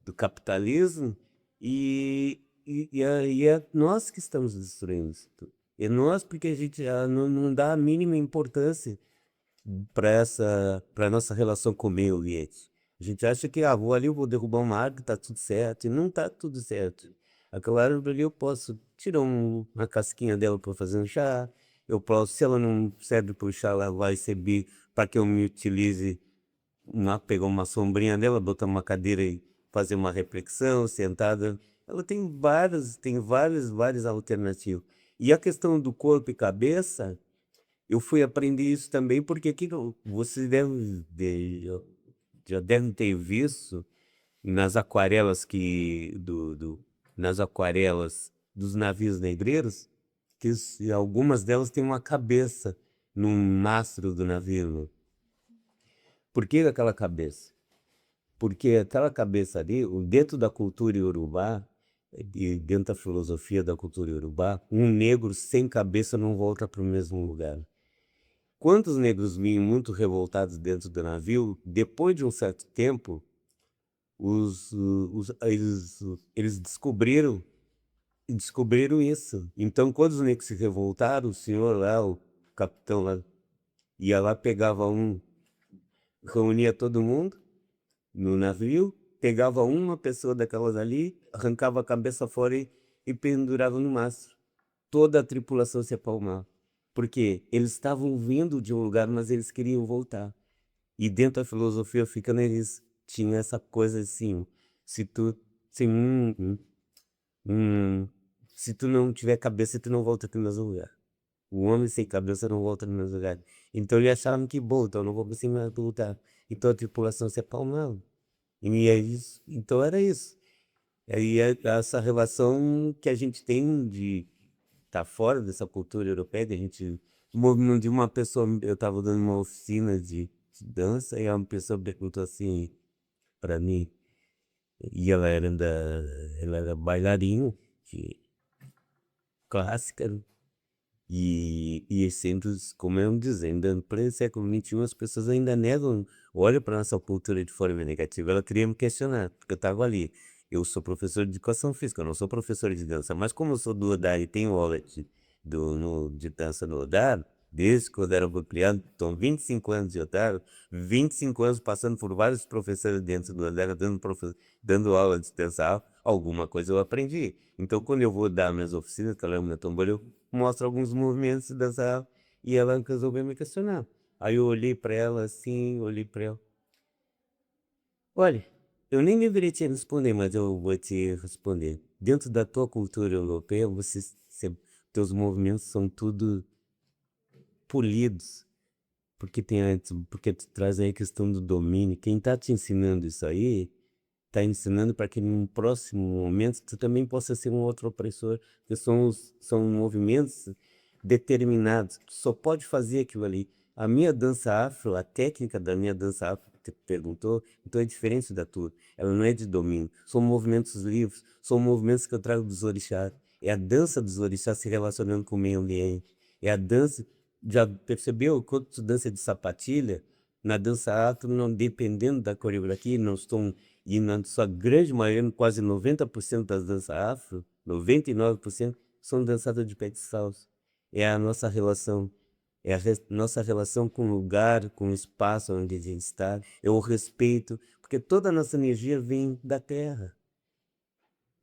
Do capitalismo, e é nós que estamos destruindo isso tudo. É nós porque a gente não dá a mínima importância para nossa relação com o meio ambiente. A gente acha que, vou ali, eu vou derrubar uma árvore, tá tudo certo, e não tá tudo certo. Aquela árvore ali eu posso tirar uma casquinha dela para fazer um chá, eu posso, se ela não serve para o chá, ela vai servir para que eu me utilize, pegar uma sombrinha dela, botar uma cadeira e fazer uma reflexão, sentada. Ela tem várias alternativas. E a questão do corpo e cabeça, eu fui aprender isso também porque você já deve ter visto nas aquarelas nas aquarelas dos navios negreiros, que algumas delas têm uma cabeça no mastro do navio. Por que aquela cabeça? Porque aquela cabeça ali, dentro da cultura iorubá, e dentro da filosofia da cultura iorubá, um negro sem cabeça não volta para o mesmo lugar. Quantos negros vinham muito revoltados dentro do navio, depois de um certo tempo, eles descobriram isso. Então, quando os negros se revoltaram, o senhor lá, o capitão lá, ia lá, pegava um, reunia todo mundo no navio, pegava uma pessoa daquelas ali, arrancava a cabeça fora e pendurava no mastro. Toda a tripulação se apalmava. Porque eles estavam vindo de um lugar, mas eles queriam voltar. E dentro da filosofia africana eles tinham essa coisa assim, se tu, se, se tu não tiver cabeça, tu não volta para o mesmo lugar. O homem sem cabeça não volta no mesmo lugar. Então eles acharam que bom, então eu não vou conseguir mais lutar. Então a tripulação se apalmava. E é isso. Então era isso. Aí é essa relação que a gente tem de estar fora dessa cultura europeia, de a gente, de uma pessoa, eu estava dando uma oficina de dança e uma pessoa perguntou assim para mim, e ela era bailarina de clássica, né? E sempre, como eu dizendo, em pleno século XXI, as pessoas ainda negam, olham para a nossa cultura de forma negativa. Ela queria me questionar, porque eu estava ali. Eu sou professor de educação física, eu não sou professor de dança, mas como eu sou do Odar e tenho aula de dança no Odar, desde quando eu era criado, estão 25 anos de Odar, 25 anos passando por vários professores dentro do Odar, dando aula de dança, alguma coisa eu aprendi. Então, quando eu vou dar minhas oficinas, que eu lembro na Tombola, eu mostro alguns movimentos dessa e ela resolveu me questionar. Aí eu olhei para ela assim, olhei para ela. Olha, eu nem deveria te responder, mas eu vou te responder. Dentro da tua cultura europeia, teus movimentos são tudo polidos, porque tu traz aí a questão do domínio. Quem está te ensinando isso aí, está ensinando para que num próximo momento tu também possa ser um outro opressor, que são movimentos determinados, tu só pode fazer aquilo ali. A minha dança afro, a técnica da minha dança afro, que tu perguntou, então é diferente da tua, ela não é de domínio, são movimentos livres, são movimentos que eu trago dos orixás, é a dança dos orixás se relacionando com o meio ambiente, é a dança, já percebeu, quando tu dança de sapatilha, na dança afro, não dependendo da coreografia, não estão e na sua grande maioria, quase 90% das danças afro, 99%, são dançadas de pé descalço. É a nossa relação, nossa relação com o lugar, com o espaço onde a gente está, é o respeito, porque toda a nossa energia vem da terra.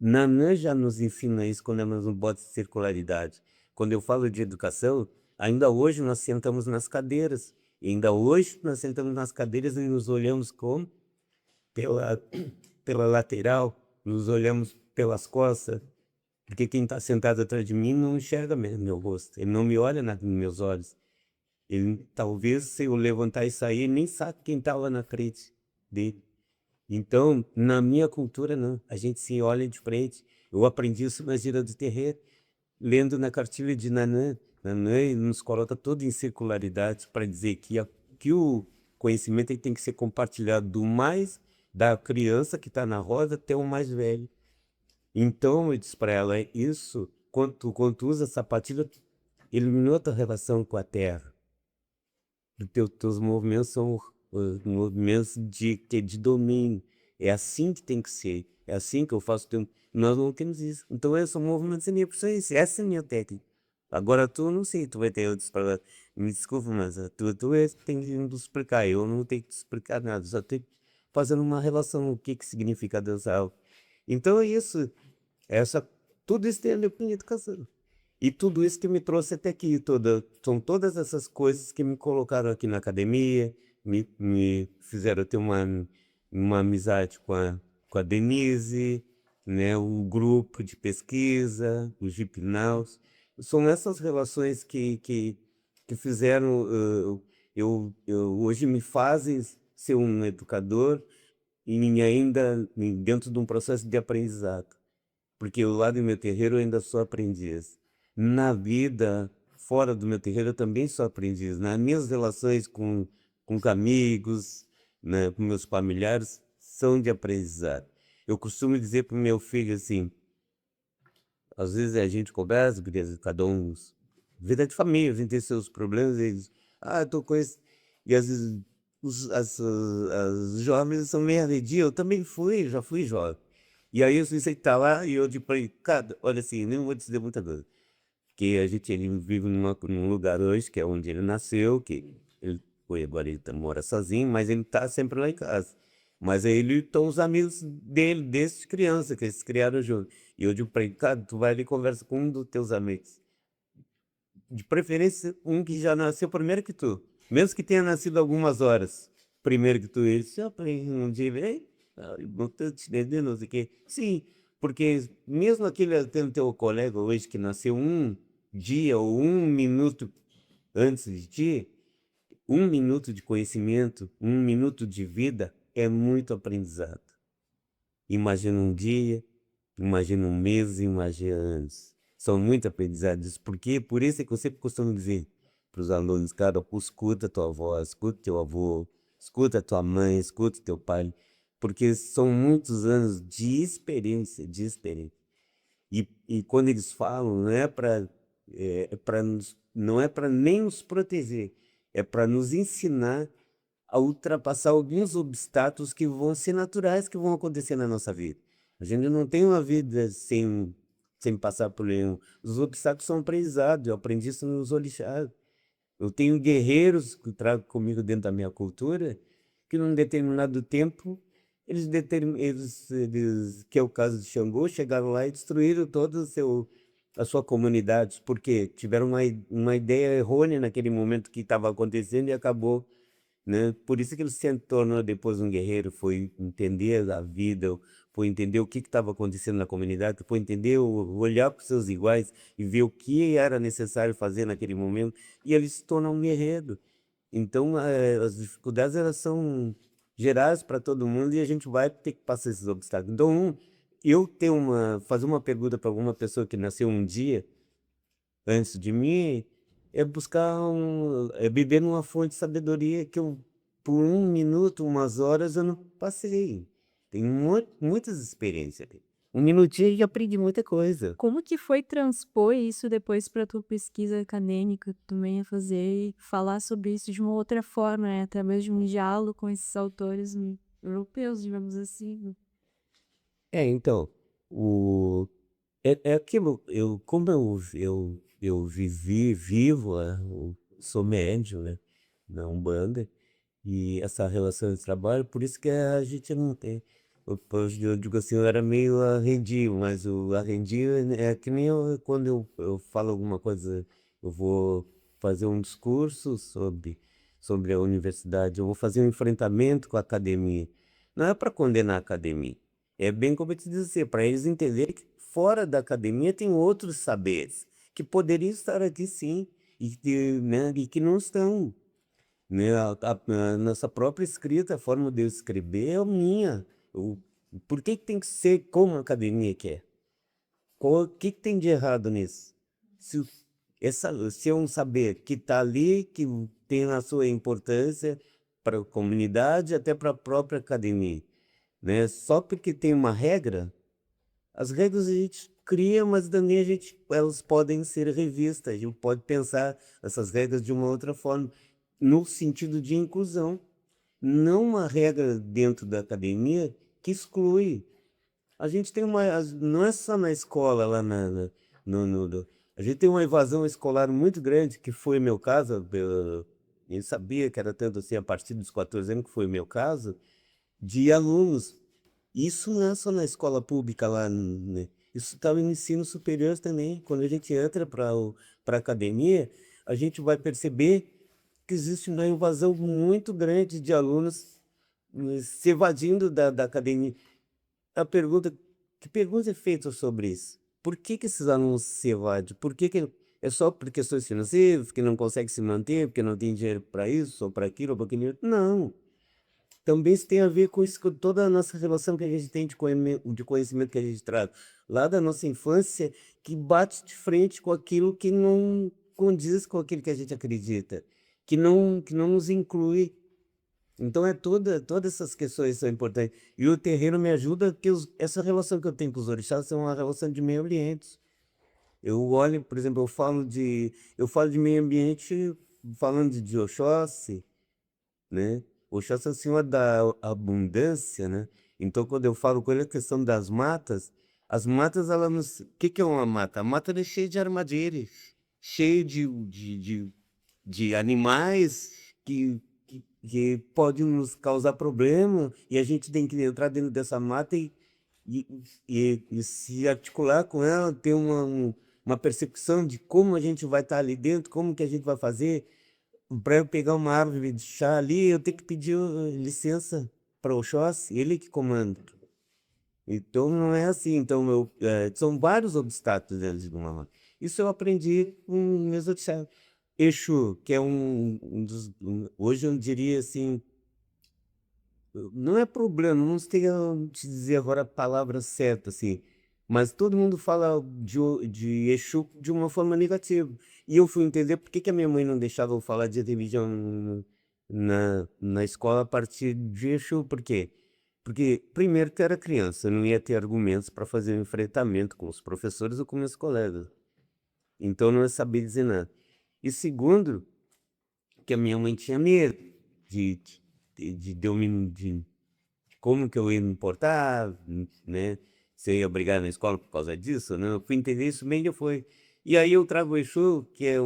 Nanã já nos ensina isso quando nós no bote de circularidade. Quando eu falo de educação, ainda hoje nós sentamos nas cadeiras, e ainda hoje nós sentamos nas cadeiras e nos olhamos como? Pela, pela lateral, nos olhamos pelas costas, porque quem está sentado atrás de mim não enxerga meu rosto, ele não me olha nos meus olhos. Ele, talvez, se eu levantar e sair, ele nem sabe quem está lá na frente dele. Então, na minha cultura, não, a gente se olha de frente. Eu aprendi isso na gira do terreiro, lendo na cartilha de Nanã. Nanã nos coloca todo em circularidade para dizer que o conhecimento ele tem que ser compartilhado do mais da criança que está na roda até o mais velho. Então, eu disse para ela, isso, quando tu usa sapatilha, eliminou a tua relação com a terra. Teus movimentos são movimentos de domínio. É assim que tem que ser. É assim que eu faço. Nós não temos isso. Então, eu sou movimento sem minha isso. Essa é a minha técnica. Agora, tu não sei, tu vai ter outros para. Me desculpa, mas tem que nos explicar. Eu não tenho que te explicar nada. Só tenho que fazer uma relação. O que significa dançar. Então, é isso. Tudo isso tem a ver com educação. E tudo isso que me trouxe até aqui, são todas essas coisas que me colocaram aqui na academia, me fizeram ter uma amizade com a Denise, né, o grupo de pesquisa, os Gipnaus. São essas relações que fizeram, hoje me fazem ser um educador e ainda dentro de um processo de aprendizado. Porque eu lá do meu terreiro eu ainda sou aprendiz. Na vida, fora do meu terreiro, eu também sou aprendiz. Nas minhas relações com amigos, né, com meus familiares, são de aprendizado. Eu costumo dizer para o meu filho assim, Às vezes a gente conversa, porque cada um vida de família, a gente tem seus problemas, e eles: "Ah, eu tô com esse", e às vezes as jovens são meio arredio, eu também fui, já fui jovem. E aí você tá lá e eu tipo falei: "Cara, olha assim, nem vou dizer muita coisa", porque ele vive num lugar hoje que é onde ele nasceu, que ele foi agora ele mora sozinho, mas ele tá sempre lá em casa. Mas aí ele estão os amigos dele desde criança, que eles se criaram junto. E eu digo pra ele: "Cara, tu vai ali e conversa com um dos teus amigos, de preferência um que já nasceu primeiro que tu, mesmo que tenha nascido algumas horas primeiro que tu". Ele disse: "Ah, pai, um dia vem, não tô te entendendo, não sei o quê". Sim, porque mesmo aquele tendo teu colega hoje que nasceu um dia ou um minuto antes de ti, um minuto de conhecimento, um minuto de vida é muito aprendizado. Imagina um dia, imagina um mês, imagina anos. São muito aprendizados. Porque por isso é que eu sempre costumo dizer para os alunos, cara, escuta tua avó, escuta teu avô, escuta tua mãe, escuta teu pai, porque são muitos anos de experiência, de experiência. E quando eles falam, não é para não é para nem nos proteger, é para nos ensinar a ultrapassar alguns obstáculos que vão ser naturais, que vão acontecer na nossa vida. A gente não tem uma vida sem passar por nenhum. Os obstáculos são aprendizados, eu aprendi isso nos orixás. Eu tenho guerreiros que eu trago comigo dentro da minha cultura, que num determinado tempo, eles, que é o caso de Xangô, chegaram lá e destruíram toda a sua comunidade, porque tiveram uma ideia errônea naquele momento que estava acontecendo e acabou, né? Por isso que ele se tornou depois um guerreiro, foi entender a vida, foi entender o que estava acontecendo na comunidade, foi entender, olhar para os seus iguais e ver o que era necessário fazer naquele momento, e ele se torna um guerreiro. Então, as dificuldades elas são gerais para todo mundo e a gente vai ter que passar esses obstáculos. Então, eu fazer uma pergunta para alguma pessoa que nasceu um dia antes de mim, é beber numa fonte de sabedoria que eu, por um minuto, umas horas, eu não passei. Tem muitas experiências ali. Um minutinho e aprendi muita coisa. Como que foi transpor isso depois para tua pesquisa acadêmica, que tu também ia fazer e falar sobre isso de uma outra forma, né, através de um diálogo com esses autores europeus, digamos assim, né? Então, o é aquilo, como eu vivo, sou médio, né, na Umbanda, e essa relação de trabalho, por isso que a gente não tem, eu digo assim, eu era meio arredio, mas o arredio é que nem quando eu falo alguma coisa, eu vou fazer um discurso sobre a universidade, eu vou fazer um enfrentamento com a academia. Não é para condenar a academia, é bem como eu te disse, para eles entenderem que fora da academia tem outros saberes, que poderiam estar aqui sim, né, e que não estão, né, a nossa própria escrita, a forma de eu escrever é a minha. Eu Por que que tem que ser como a academia quer? O que que tem de errado nisso? Se o se é um saber que está ali, que tem a sua importância para a comunidade, até para a própria academia, né, só porque tem uma regra, as regras a gente cria, mas também elas podem ser revistas, a gente pode pensar essas regras de uma outra forma, no sentido de inclusão, não uma regra dentro da academia que exclui. A gente tem não é só na escola, lá a gente tem uma evasão escolar muito grande, que foi meu caso, eu sabia que era tanto assim a partir dos 14 anos, que foi meu caso, de alunos. Isso não é só na escola pública lá, né, isso está no ensino superior também. Quando a gente entra para a academia, a gente vai perceber que existe uma invasão muito grande de alunos, se evadindo da academia. A pergunta Que pergunta é feita sobre isso? Por que que esses alunos se evadem? Por que que é só por questões financeiras, que não consegue se manter, porque não tem dinheiro para isso, ou para aquilo, ou para aquilo? Não. Também isso tem a ver com isso, com toda a nossa relação que a gente tem de conhecimento que a gente traz lá da nossa infância, que bate de frente com aquilo que não condiz com aquilo que a gente acredita, que não nos inclui. Então todas essas questões são importantes. E o terreiro me ajuda, porque essa relação que eu tenho com os orixás é uma relação de meio ambiente. Eu olho, por exemplo, eu falo de meio ambiente falando de Oxóssi, né? Oxóssi é o senhor da abundância, né? Então, quando eu falo com ele a questão das matas, as matas, ela não... O que que é uma mata? A mata ela é cheia de armadilhas, cheia de animais que podem nos causar problema e a gente tem que entrar dentro dessa mata e, e se articular com ela, ter uma percepção de como a gente vai estar ali dentro, como que a gente vai fazer. Para eu pegar uma árvore de chá ali, eu tenho que pedir licença para o Oxóssi, ele que comanda. Então não é assim. Então são vários obstáculos dentro de uma mata. Isso eu aprendi com meus orixás. Exu, que é hoje eu diria assim, não é problema, não sei te dizer agora a palavra certa, assim, mas todo mundo fala de Exu de uma forma negativa. E eu fui entender por que que a minha mãe não deixava eu falar de religião na escola a partir de Exu. Por quê? Porque, primeiro, que eu era criança, eu não ia ter argumentos para fazer um enfrentamento com os professores ou com meus colegas. Então, eu não ia saber dizer nada. E segundo, que a minha mãe tinha medo de, de eu de como que eu ia me importar, né? Se eu ia brigar na escola por causa disso, né? Eu fui entender isso bem depois. E aí eu trago o Exu, que é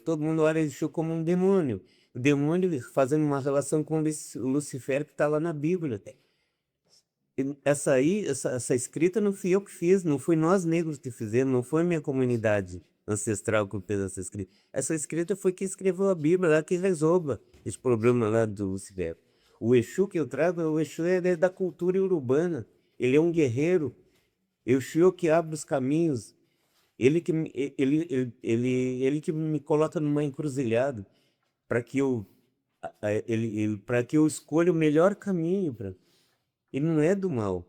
todo mundo olha o Exu como um demônio. O demônio fazendo uma relação com o Lucifer que está lá na Bíblia. Essa escrita não fui eu que fiz, não foi nós negros que fizemos, não foi minha comunidade ancestral que fez essa escrita. Essa escrita foi quem escreveu a Bíblia lá, que resolva esse problema lá do Lucifer. O Exu que eu trago, o Exu é da cultura urbana, ele é um guerreiro, Exu é o que abre os caminhos, ele que, ele que me coloca numa encruzilhada para que para que eu escolha o melhor caminho. Ele não é do mal.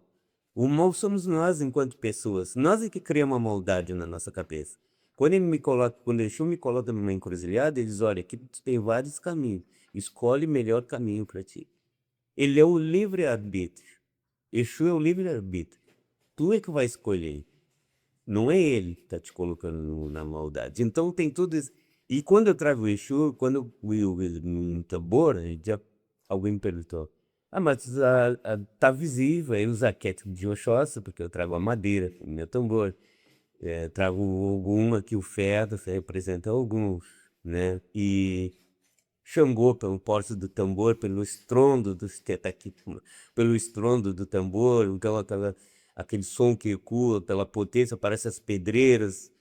O mal somos nós enquanto pessoas. Nós é que criamos a maldade na nossa cabeça. Quando o Exu me coloca numa encruzilhada, ele diz: olha, aqui tu tem vários caminhos. Escolhe o melhor caminho para ti. Ele é o livre-arbítrio. Exu é o livre-arbítrio. Tu é que vai escolher. Não é ele que está te colocando na maldade. Então tem tudo isso. E quando eu trago o Exu, quando eu fui no tambor, alguém me perguntou: ah, mas tá visível, aí os arquétipos de Oxóssi, porque eu trago a madeira, o meu tambor. Trago o Ogum aqui, o Ferro, representa alguns, né? E Xangô, pelo porte do tambor, pelo estrondo pelo estrondo do tambor, então aquele som que ecoa pela potência, parece as pedreiras,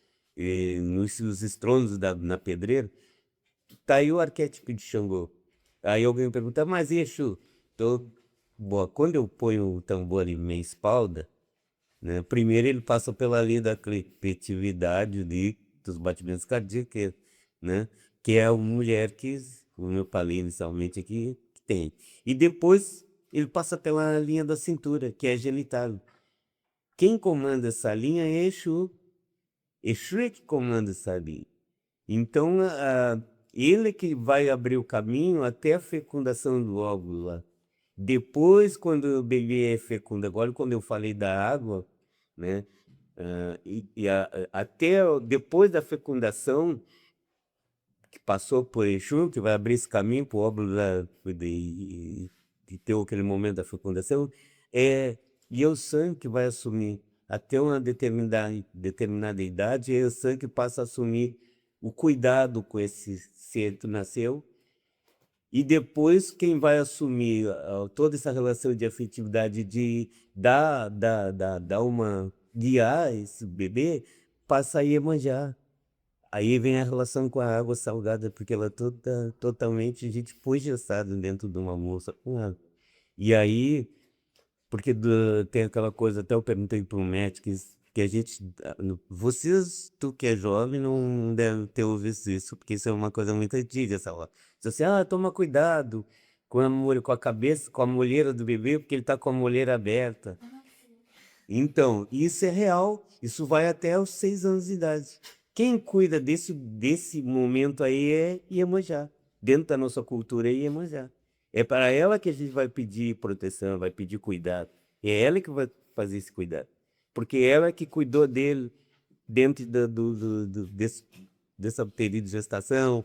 nos estrondos na pedreira. Tá aí o arquétipo de Xangô. Aí alguém me pergunta: mas e Exu? Então, bom, quando eu ponho o tambor em minha espalda, né, primeiro ele passa pela linha da criatividade dos batimentos cardíacos, né? Que é a mulher que, como eu falei inicialmente aqui, que tem. E depois ele passa pela linha da cintura, que é genital. Quem comanda essa linha é Exu. Exu é que comanda essa linha. Então, ele que vai abrir o caminho até a fecundação do óvulo lá. Depois, quando o bebê é fecundo, agora quando eu falei da água, né? Até depois da fecundação, que passou por Exu, que vai abrir esse caminho para o óvulo de ter aquele momento da fecundação, e é o sangue que vai assumir. Até uma determinada idade, é o sangue que passa a assumir o cuidado com esse ser que nasceu. E depois quem vai assumir toda essa relação de afetividade, de dar uma guiar esse bebê, passa a Iemanjá. Aí vem a relação com a água salgada, porque ela é totalmente, a gente foi gestado dentro de uma moça com água. E aí, porque tem aquela coisa, até eu perguntei para um médico, que a gente, vocês, tu que é jovem, não deve ter ouvido isso, porque isso é uma coisa muito antiga, essa hora. Diz assim: toma cuidado com a cabeça, com a molheira do bebê, porque ele está com a molheira aberta. Então, isso é real, isso vai até os 6 anos de idade. Quem cuida desse momento aí é Iemanjá. Dentro da nossa cultura é Iemanjá. É para ela que a gente vai pedir proteção, vai pedir cuidado. É ela que vai fazer esse cuidado. Porque ela que cuidou dele dentro desse período de gestação,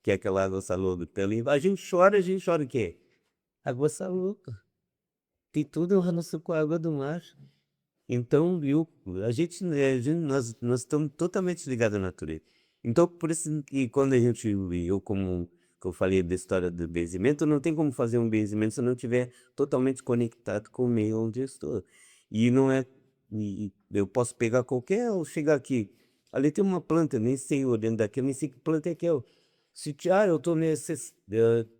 que é aquela água salobra. A gente chora o quê? Água salobra. Tem tudo relação com a água do mar. Então, nós estamos totalmente ligados à natureza. Então, por isso que quando que eu falei da história do benzimento, não tem como fazer um benzimento se eu não estiver totalmente conectado com o meio onde eu estou. E não é, eu posso pegar qualquer, ou chegar aqui, ali tem uma planta, nem sei olhando daqui, eu nem sei que planta é que é. Eu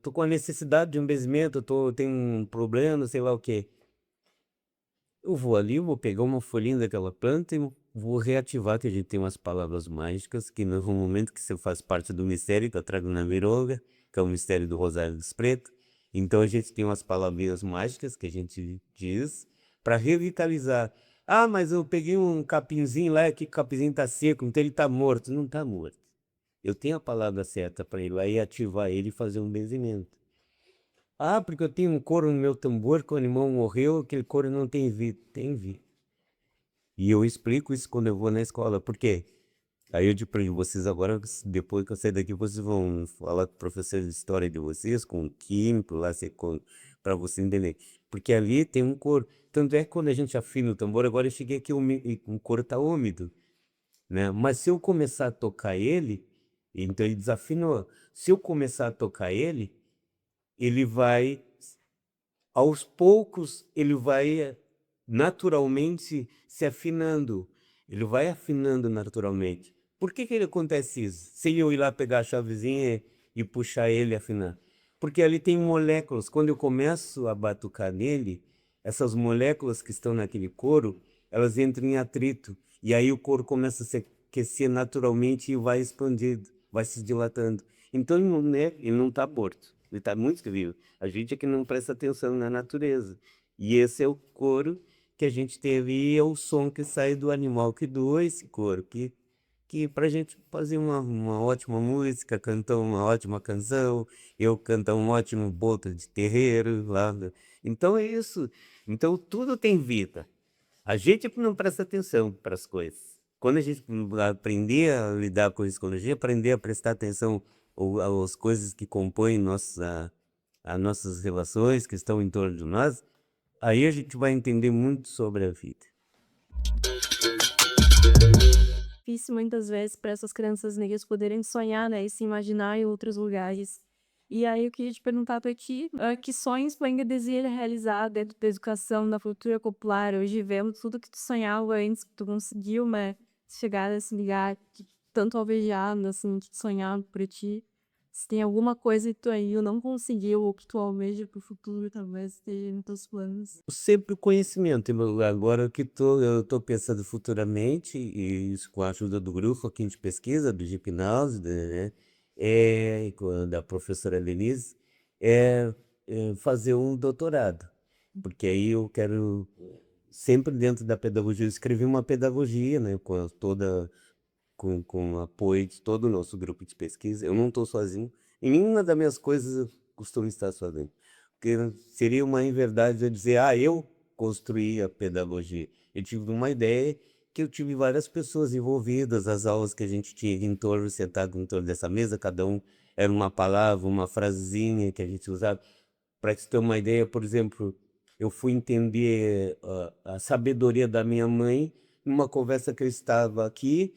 tô com a necessidade de um benzimento, tenho um problema, sei lá o quê. Eu vou ali, vou pegar uma folhinha daquela planta e vou reativar, que a gente tem umas palavras mágicas, que no momento que você faz parte do mistério que eu trago na Miroga, que é o mistério do Rosário dos Pretos, então a gente tem umas palavrinhas mágicas que a gente diz para revitalizar. Ah, mas eu peguei um capinzinho lá, que o capinzinho tá seco, então ele tá morto. Não tá morto. Eu tenho a palavra certa para ele, aí ativar ele e fazer um benzimento. Ah, porque eu tenho um couro no meu tambor, que o animal morreu, aquele couro não tem vida. Tem vida. E eu explico isso quando eu vou na escola. Por quê? Aí eu digo para vocês agora, depois que eu sair daqui, vocês vão falar com o professor de história de vocês, com o químico lá, para você entender. Porque ali tem um couro. Tanto é que quando a gente afina o tambor, agora eu cheguei aqui, o couro está úmido, né? Mas se eu começar a tocar ele, então ele desafinou. Se eu começar a tocar ele vai, aos poucos, ele vai naturalmente se afinando. Ele vai afinando naturalmente. Por que ele acontece isso? Se eu ir lá pegar a chavezinha e puxar ele e afinar. Porque ali tem moléculas. Quando eu começo a batucar nele, essas moléculas que estão naquele couro, elas entram em atrito. E aí o couro começa a se aquecer naturalmente e vai expandindo, vai se dilatando. Então ele não está morto, ele está muito vivo. A gente é que não presta atenção na natureza. E esse é o couro que a gente teve, e é o som que sai do animal que doa esse couro, que para a gente fazer uma ótima música, cantar uma ótima canção, eu cantar um ótimo boto de terreiro lá. Então é isso. Então tudo tem vida. A gente que não presta atenção para as coisas. Quando a gente aprender a lidar com a psicologia, aprender a prestar atenção às coisas que compõem as nossas relações que estão em torno de nós, aí a gente vai entender muito sobre a vida. Difícil muitas vezes para essas crianças negras poderem sonhar, né, e se imaginar em outros lugares. E aí eu queria te perguntar para ti, que sonhos tu ainda deseja realizar dentro da educação, da cultura popular? Hoje vemos tudo que tu sonhava antes, que tu conseguiu, né, chegar nesse lugar que tanto alvejado, assim, que tu sonhava por ti. Se tem alguma coisa que tu ainda não conseguiu ou que tu almeja para o futuro, talvez esteja nos teus planos. Sempre o conhecimento. Agora eu estou pensando futuramente, e isso com a ajuda do grupo aqui de pesquisa, do hipnose, né, da professora Lenise, é fazer um doutorado. Porque aí eu quero, sempre dentro da pedagogia, escrever uma pedagogia, né, com o apoio de todo o nosso grupo de pesquisa. Eu não estou sozinho. Em nenhuma das minhas coisas eu costumo estar sozinho. Porque seria uma inverdade eu dizer, eu construí a pedagogia. Eu tive uma ideia que eu tive várias pessoas envolvidas, as aulas que a gente tinha em torno, sentado em torno dessa mesa, cada um era uma palavra, uma frasezinha que a gente usava. Para te ter uma ideia, por exemplo, eu fui entender a sabedoria da minha mãe numa conversa que eu estava aqui,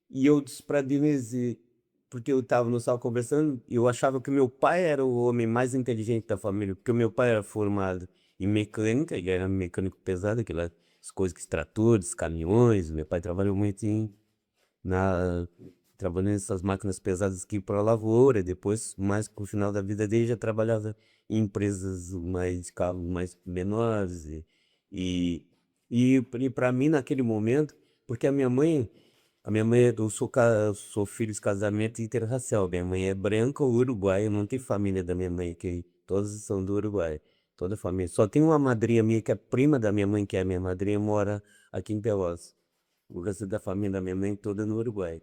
e eu disse para Denise, porque eu estava no sala conversando, e eu achava que meu pai era o homem mais inteligente da família, porque o meu pai era formado em mecânica, e era mecânico pesado, aquelas coisas que tratores, caminhões. Meu pai trabalhou muito na, trabalhando nessas máquinas pesadas que para a lavoura. Depois, mais pro final da vida dele, já trabalhava em empresas mais de carros mais menores. E para mim, naquele momento, porque eu sou filho de casamento interracial. Minha mãe é branca, uruguaia. Eu não tenho família da minha mãe, que todos são do Uruguai. Toda a família. Só tem uma madrinha minha, que é prima da minha mãe, que é a minha madrinha, mora aqui em Pelotas. O resto da família da minha mãe toda no Uruguai.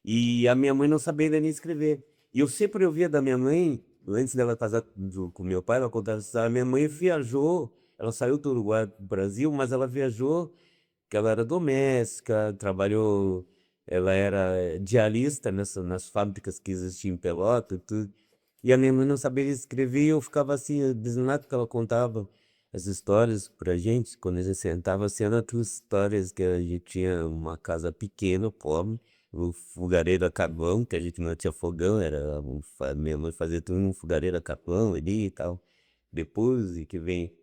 E a minha mãe não sabia ler nem escrever. E eu sempre ouvia da minha mãe, antes dela casar com meu pai, ela contava essa história. Minha mãe viajou, ela saiu do Uruguai para o Brasil, mas ela viajou, que ela era doméstica, trabalhou ela era diarista nas fábricas que existiam em Pelotas e tudo. E a minha mãe não sabia escrever e eu ficava assim, abismado que ela contava as histórias pra gente. Quando a gente sentava, assim, eram outras histórias que a gente tinha uma casa pequena, pobre, o fogareiro a carvão, que a gente não tinha fogão, minha mãe fazia tudo num fogareiro a carvão ali e tal. Depois e que vem,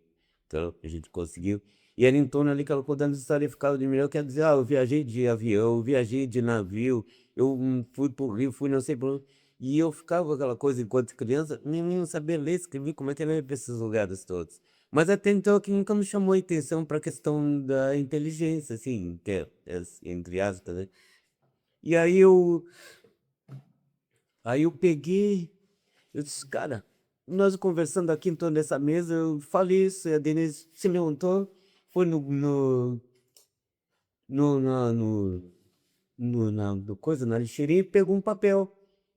então a gente conseguiu. E era em torno ali que ela contando história e ficava de melhor, quer dizer, eu viajei de avião, eu viajei de navio, eu fui pro Rio, fui não sei por onde. E eu ficava com aquela coisa enquanto criança, nem não sabia ler, escrever, como é que eu ia para esses lugares todos. Mas até então que nunca me chamou a atenção para a questão da inteligência, assim, que é entre aspas, né? E aí eu peguei, eu disse, cara, nós conversando aqui em torno dessa mesa, eu falei isso, e a Denise se levantou, foi no, na, no, no coisa, na lixeirinha, e pegou um papel.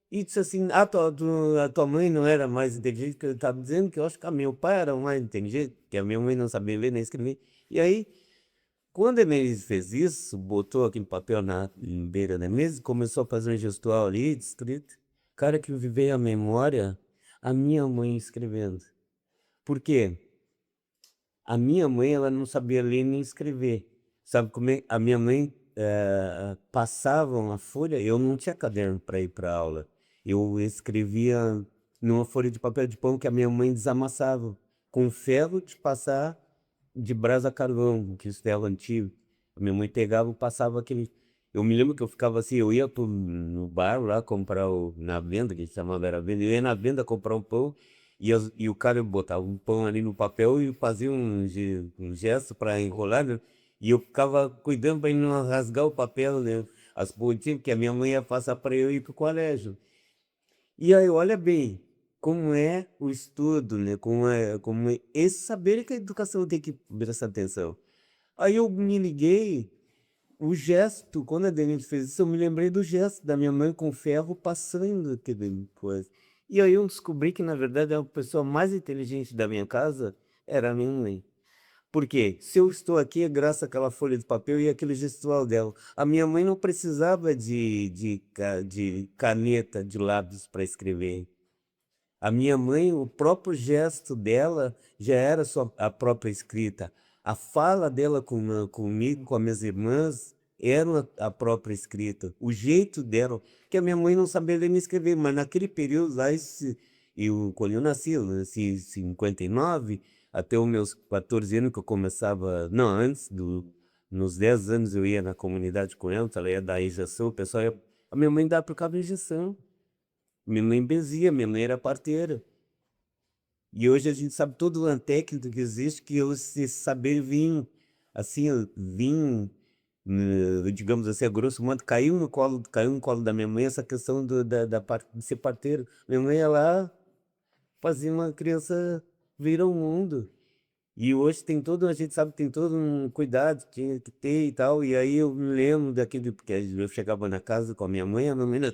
E disse assim, a tua mãe não era mais inteligente que eu estava dizendo, que eu acho que a meu pai era o mais inteligente, que a minha mãe não sabia ler nem escrever. E aí, quando ele fez isso, botou aquele papel na beira da mesa, começou a fazer um gestual ali, escrito. Cara, que me veio à memória a minha mãe escrevendo. Por quê? A minha mãe, ela não sabia ler nem escrever. Sabe como é? A minha mãe passava uma folha, eu não tinha caderno para ir para aula. Eu escrevia numa folha de papel de pão que a minha mãe desamassava com ferro de passar de brasa a carvão, que isso é antigo. A minha mãe pegava e passava aquele. Eu me lembro que eu ficava assim, eu ia no bar lá comprar na venda, que a gente chamava era venda, eu ia na venda comprar um pão e o cara botava um pão ali no papel e fazia um gesto para enrolar, né? E eu ficava cuidando para não rasgar o papel, né? As pontinhas, porque a minha mãe ia passar para eu ir para o colégio. E aí, olha bem, como é o estudo, né? Como é esse saber que a educação tem que prestar atenção. Aí eu me liguei, o gesto, quando a Denise fez isso, eu me lembrei do gesto da minha mãe com o ferro passando aquele coisa. E aí eu descobri que, na verdade, a pessoa mais inteligente da minha casa era a minha mãe. Por quê? Se eu estou aqui é graças àquela folha de papel e aquele gestual dela. A minha mãe não precisava de caneta, de lápis para escrever. A minha mãe, o próprio gesto dela já era a própria escrita. A fala dela comigo, com as minhas irmãs, era a própria escrita. O jeito dela, que a minha mãe não sabia ler nem escrever, mas naquele período lá, quando eu nasci, eu nasci em 59, até os meus 14 anos que eu começava, não, nos 10 anos eu ia na comunidade com ela ia dar injeção, o pessoal ia, a minha mãe dava por causa da injeção. Minha mãe benzia, minha mãe era parteira. E hoje a gente sabe toda uma técnica que existe, que é esse saber vir, assim, vir, digamos assim, a grosso modo, caiu no colo da minha mãe essa questão de ser parteiro. Minha mãe, ela fazia uma criança vir ao mundo. E hoje a gente sabe que tem todo um cuidado que tinha que ter e tal. E aí eu me lembro daquele, porque eu chegava na casa com a minha mãe,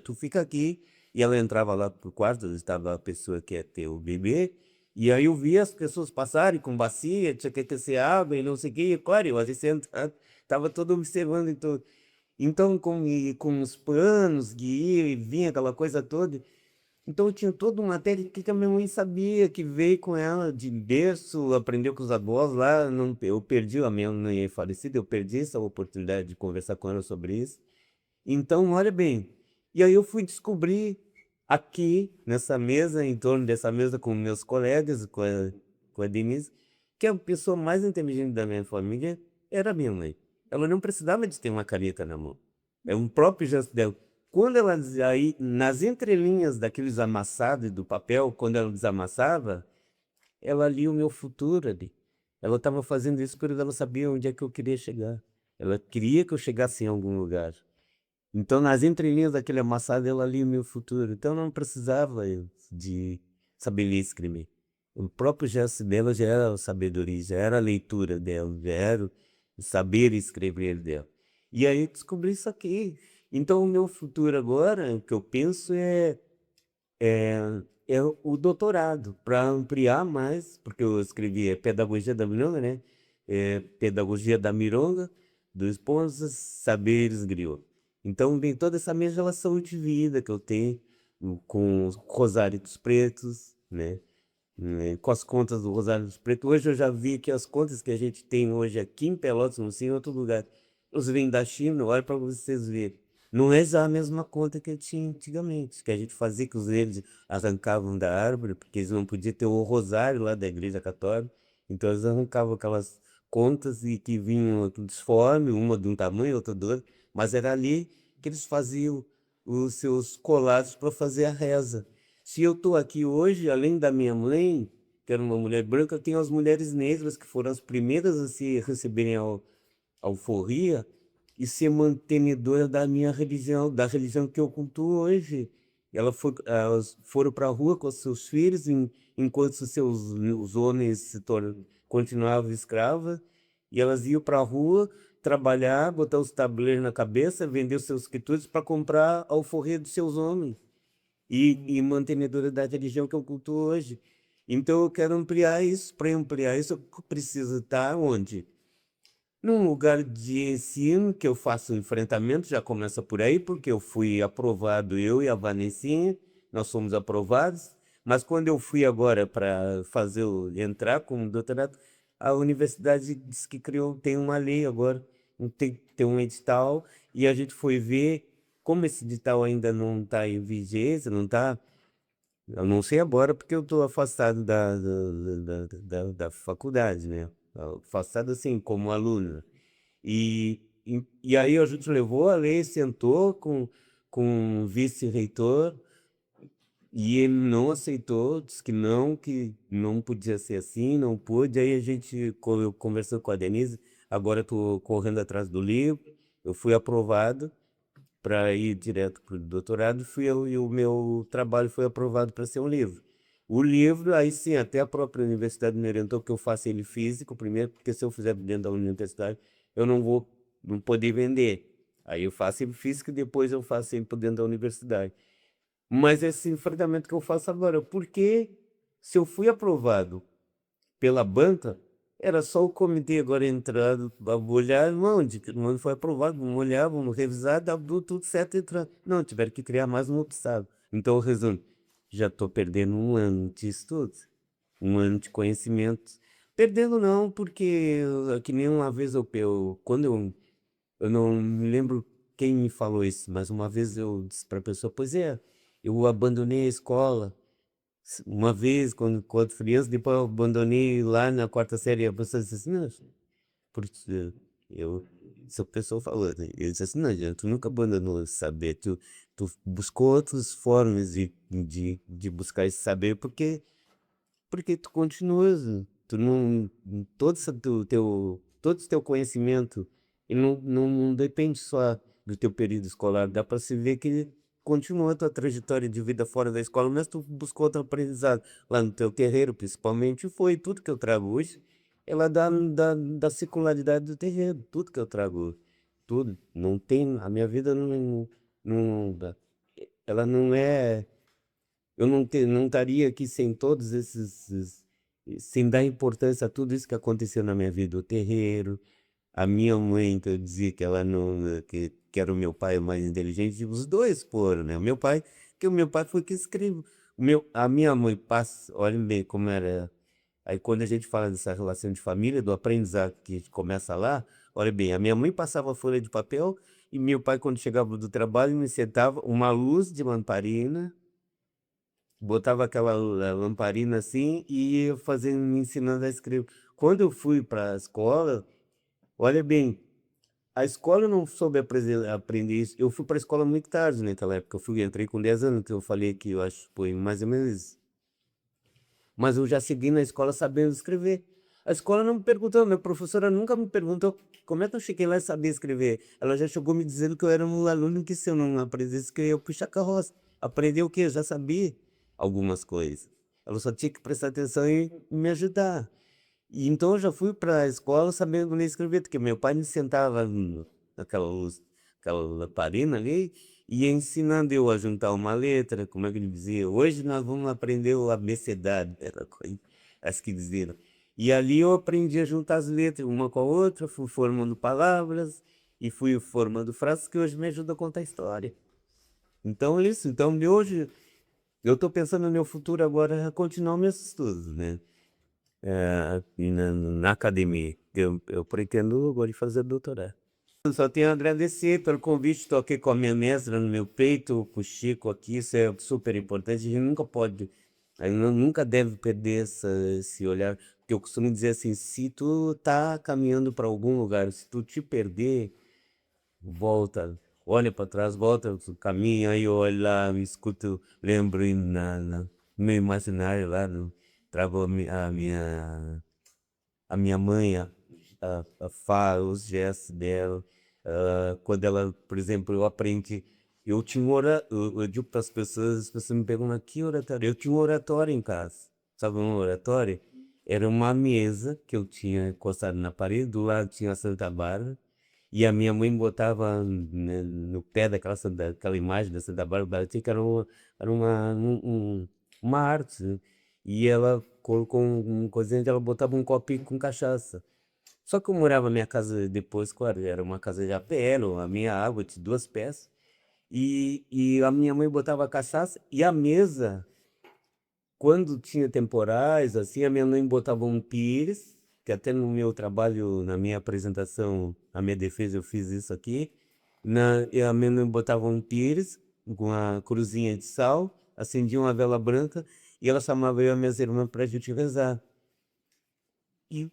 tu fica aqui. E ela entrava lá pro quarto, onde estava a pessoa que ia ter o bebê. E aí eu via as pessoas passarem com bacia, tinha que aquecer água e não sei o que. E claro, eu assim sentado, estava todo observando e tudo. Então, com os panos, guia, e vinha aquela coisa toda. Então tinha toda uma técnica que a minha mãe sabia, que veio com ela de berço, aprendeu com os avós lá. Não, eu perdi, a minha mãe é falecida, eu perdi essa oportunidade de conversar com ela sobre isso. Então, olha bem, e aí eu fui descobrir aqui, nessa mesa, em torno dessa mesa com meus colegas, com a Denise, que a pessoa mais inteligente da minha família era a minha mãe. Ela não precisava de ter uma caneta na mão. É um próprio gesto dela. Quando ela, aí, nas entrelinhas daqueles amassados do papel, quando ela desamassava, ela lia o meu futuro ali. Ela estava fazendo isso porque ela sabia onde é que eu queria chegar. Ela queria que eu chegasse em algum lugar. Então, nas entrelinhas daquele amassado, ela lia o meu futuro. Então, não precisava eu de saber ler e escrever. O próprio gesto dela já era a sabedoria, já era a leitura dela, já era o saber escrever dela. E aí eu descobri isso aqui. Então, o meu futuro agora, o que eu penso é, é o doutorado, para ampliar mais, porque eu escrevi Pedagogia da Mironga, né? Pedagogia da Mironga, dos pontos, saberes griot. Então vem toda essa minha relação de vida que eu tenho com o Rosário dos Pretos, né, com as contas do Rosário dos Pretos. Hoje eu já vi que as contas que a gente tem hoje aqui em Pelotas, não sei em outro lugar, eles vêm da China, olha para vocês verem. Não é já a mesma conta que tinha antigamente, que a gente fazia, que os negros arrancavam da árvore, porque eles não podiam ter o rosário lá da Igreja Católica, então eles arrancavam aquelas contas e que vinham disforme, uma de um tamanho, outra do outro, mas era ali que eles faziam os seus colados para fazer a reza. Se eu estou aqui hoje, além da minha mãe, que era uma mulher branca, eu tenho as mulheres negras que foram as primeiras a se receberem a alforria e ser mantenedora da minha religião, da religião que eu cultuo hoje. Elas foram para a rua com os seus filhos, enquanto os homens continuavam escravas, e elas iam para a rua trabalhar, botar os tabuleiros na cabeça, vender os seus quitutes para comprar a alforria dos seus homens e mantenedora da religião que eu cultuo hoje. Então eu quero ampliar isso. Para ampliar isso, eu preciso estar onde? Num lugar de ensino que eu faço enfrentamento, já começa por aí, porque eu fui aprovado, eu e a Vanessinha, nós fomos aprovados, mas quando eu fui agora para entrar como doutorado, a universidade disse que tem uma lei agora, tem um edital, e a gente foi ver, como esse edital ainda não está em vigência, não está, eu não sei agora porque eu estou afastado da faculdade, né? Afastado assim, como aluno. E aí a gente levou a lei, sentou com o vice-reitor, e ele não aceitou, disse que não podia ser assim, não pôde. Aí a gente conversou com a Denise, agora estou correndo atrás do livro, eu fui aprovado para ir direto para o doutorado, e o meu trabalho foi aprovado para ser um livro. O livro, aí sim, até a própria universidade me orientou que eu faça ele físico primeiro, porque se eu fizer dentro da universidade, eu não poder vender. Aí eu faço ele físico e depois eu faço ele por dentro da universidade. Mas esse enfrentamento que eu faço agora, porque se eu fui aprovado pela banca, era só o comitê agora entrar, olhar, onde foi aprovado, vamos olhar, vamos revisar, dá tudo certo, entrar. Não, tiveram que criar mais um obstáculo. Então, resumo, já estou perdendo um ano de estudo, um ano de conhecimento. Perdendo não, porque que nem uma vez eu não me lembro quem me falou isso, mas uma vez eu disse para a pessoa, pois é, eu abandonei a escola, uma vez, quando criança, depois eu abandonei lá na quarta série, a pessoa disse assim, não, porque eu, essa pessoa falou, né? Eu disse assim, não, Jean, tu nunca abandonou esse saber, tu buscou outras formas de buscar esse saber, porque tu continuas, tu não, todo esse teu conhecimento, ele não depende só do teu período escolar, dá para se ver que continua a tua trajetória de vida fora da escola, mas tu buscou outro aprendizado lá no teu terreiro, principalmente, foi tudo que eu trago hoje, ela da circularidade do terreiro, tudo que eu trago, tudo, não tem, a minha vida não, ela não é eu não estaria aqui sem todos sem dar importância a tudo isso que aconteceu na minha vida, o terreiro, a minha mãe, que eu dizia que ela não, que era o meu pai mais inteligente, os dois foram, né? O meu pai foi que escreveu. A minha mãe passa, olha bem como era. Aí quando a gente fala dessa relação de família, do aprendizado que começa lá, olha bem, a minha mãe passava folha de papel e meu pai, quando chegava do trabalho, me sentava uma luz de lamparina, botava aquela lamparina assim e ia fazendo, me ensinando a escrever. Quando eu fui para a escola, olha bem, a escola eu não soube aprender isso. Eu fui para a escola muito tarde naquela época. Entrei com 10 anos, que eu falei que eu acho que foi mais ou menos isso. Mas eu já segui na escola sabendo escrever. A escola não me perguntou, minha professora nunca me perguntou como é que eu cheguei lá e sabia escrever. Ela já chegou me dizendo que eu era um aluno que se eu não aprendesse, que eu ia puxar carroça. Aprender o quê? Eu já sabia algumas coisas. Ela só tinha que prestar atenção e me ajudar. E então eu já fui para a escola sabendo ler e escrever, porque meu pai me sentava naquela luz, aquela lamparina ali, e ia ensinando eu a juntar uma letra, como é que ele dizia, hoje nós vamos aprender o abecedário, era coisa, acho que diziam. E ali eu aprendi a juntar as letras uma com a outra, fui formando palavras, e fui formando frases que hoje me ajudam a contar a história. Então é isso. Então de hoje eu estou pensando no meu futuro agora continuar meus estudos, né? E na academia. Eu pretendo agora fazer doutorado. Eu só tenho a agradecer pelo convite, estou aqui com a minha mestra no meu peito, com o Chico aqui, isso é super importante, a gente nunca pode, nunca deve perder esse olhar, porque eu costumo dizer assim, se tu tá caminhando para algum lugar, se tu te perder, volta, olha para trás, volta, caminha, aí eu olho lá, me escuto, lembro no meu imaginário lá, trago a minha mãe, a fala, os gestos dela, quando ela, por exemplo, eu aprendi, eu tinha eu digo para as pessoas me perguntam, que oratório? Eu tinha um oratório em casa, sabe um oratório? Era uma mesa que eu tinha encostado na parede, do lado tinha a Santa Bárbara, e a minha mãe botava, né, no pé daquela imagem da Santa Bárbara, que era uma arte, né? E ela colocou um coisinha, ela botava um copinho com cachaça. Só que eu morava na minha casa depois, claro, era uma casa de apelo, a minha água de 2 pés, e a minha mãe botava cachaça, e a mesa, quando tinha temporais, assim, a minha mãe botava um pires, que até no meu trabalho, na minha apresentação, na minha defesa, eu fiz isso aqui, e a minha mãe botava um pires, com a cruzinha de sal, acendia uma vela branca, e ela chamava eu e minhas irmãs para a gente rezar. E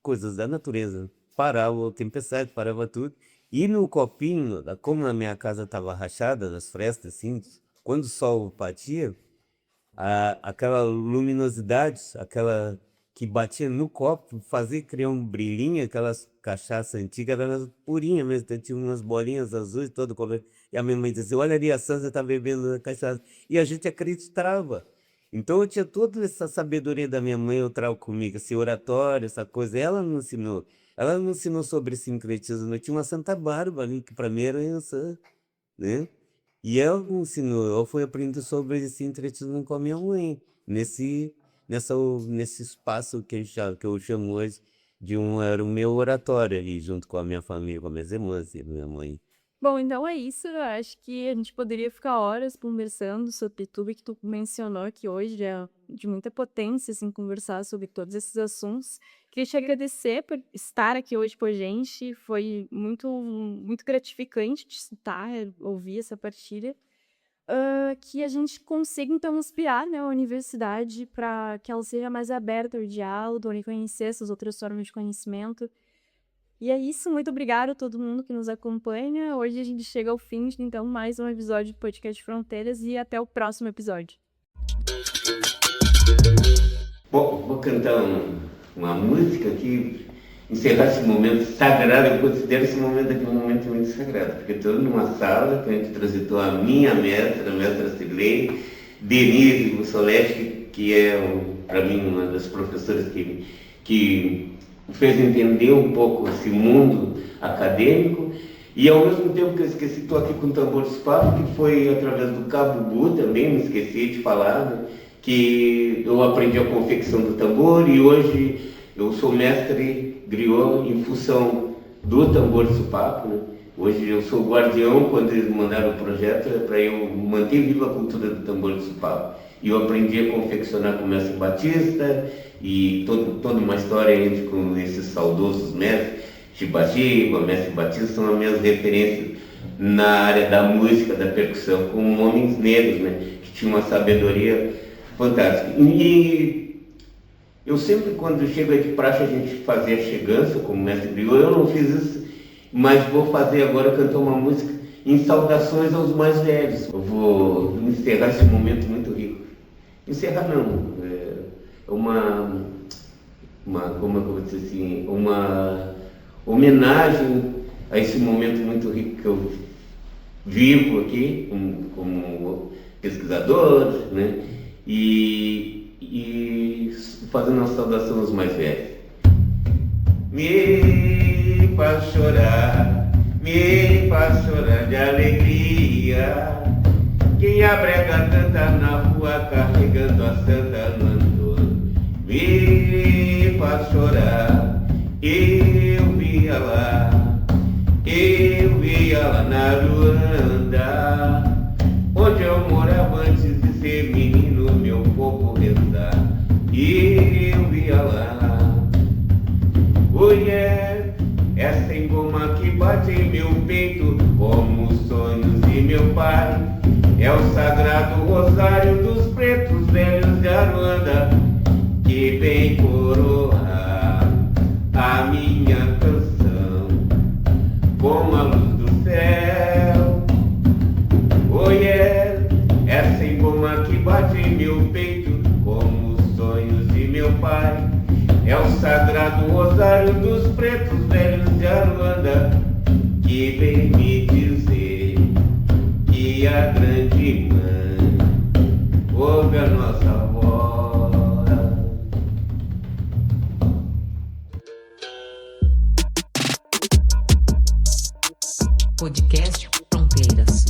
coisas da natureza. Parava a tempestade, parava tudo. E no copinho, como a minha casa estava rachada, das frestas, assim, quando o sol batia, aquela luminosidade, aquela que batia no copo, fazia criar um brilhinho, aquelas cachaça antiga, era purinha mesmo, tinha umas bolinhas azuis, todo colorido. E a minha mãe dizia, olha ali, a Sansa está bebendo cachaça. E a gente acreditava. Então eu tinha toda essa sabedoria da minha mãe, eu trago comigo, esse oratório, essa coisa. Ela me ensinou. Ela me ensinou sobre sincretismo. Eu tinha uma Santa Bárbara ali, que para mim era essa, né? E ela me ensinou, eu fui aprendendo sobre esse sincretismo com a minha mãe, nesse espaço que eu chamo hoje era o meu oratório ali, junto com a minha família, com as minhas irmãs e minha mãe. Bom, então é isso. Eu acho que a gente poderia ficar horas conversando sobre tudo que tu mencionou, que hoje é de muita potência, assim, conversar sobre todos esses assuntos. Queria te agradecer por estar aqui hoje com a gente. Foi muito gratificante te escutar, ouvir essa partilha. Que a gente consiga, então, inspirar, né, a universidade para que ela seja mais aberta ao diálogo, a reconhecer essas outras formas de conhecimento. E é isso, muito obrigada a todo mundo que nos acompanha. Hoje a gente chega ao fim de, então, mais um episódio do Podcast Fronteiras e até o próximo episódio. Bom, vou cantar uma música que encerrar esse momento sagrado. Eu considero esse momento aqui um momento muito sagrado, porque estou numa sala que a gente transitou a minha mestra, a mestra Cirlei, Denise Mussoleschi, que é, para mim, uma das professoras que fez entender um pouco esse mundo acadêmico, e ao mesmo tempo que eu esqueci, estou aqui com o tambor de papo, que foi através do Cabo Bu, também me esqueci de falar, né, que eu aprendi a confecção do tambor, e hoje eu sou mestre griot em função do tambor de sopapo, né? Hoje eu sou guardião, quando eles mandaram o projeto, é para eu manter viva a cultura do tambor de sopapo. E eu aprendi a confeccionar com o mestre Batista, e toda uma história entre com esses saudosos mestres, Chibajiba, mestre Batista, são as minhas referências na área da música, da percussão, como homens negros, né, que tinham uma sabedoria fantástica. E eu sempre, quando chego de praxe, a gente fazia chegança como mestre griot. Eu não fiz isso, mas vou fazer agora, cantar uma música em saudações aos mais velhos. Eu vou encerrar esse momento muito rico. Encerrar não, como é que eu vou dizer assim, uma homenagem a esse momento muito rico que eu vivo aqui como pesquisador, né? E fazendo uma saudação aos mais velhos. Me faz chorar de alegria, quem abrega tanta na rua carregando a santa no andor. Me faz chorar, eu via lá, na Aruanda, onde eu morava antes de ser menino, meu povo rezar, e eu ia lá. Oh yeah, essa engoma que bate em meu peito, como os sonhos de meu pai, é o sagrado rosário dos pretos velhos de Aruanda, que vem coroar a minha canção com a luz do céu. Oh yeah, essa engoma que bate em meu peito, como os sonhos de meu pai, é o sagrado rosário dos pretos velhos de Aruanda, que vem me dizer que a grande mãe ouve a nossa voz. Podcast Fronteiras.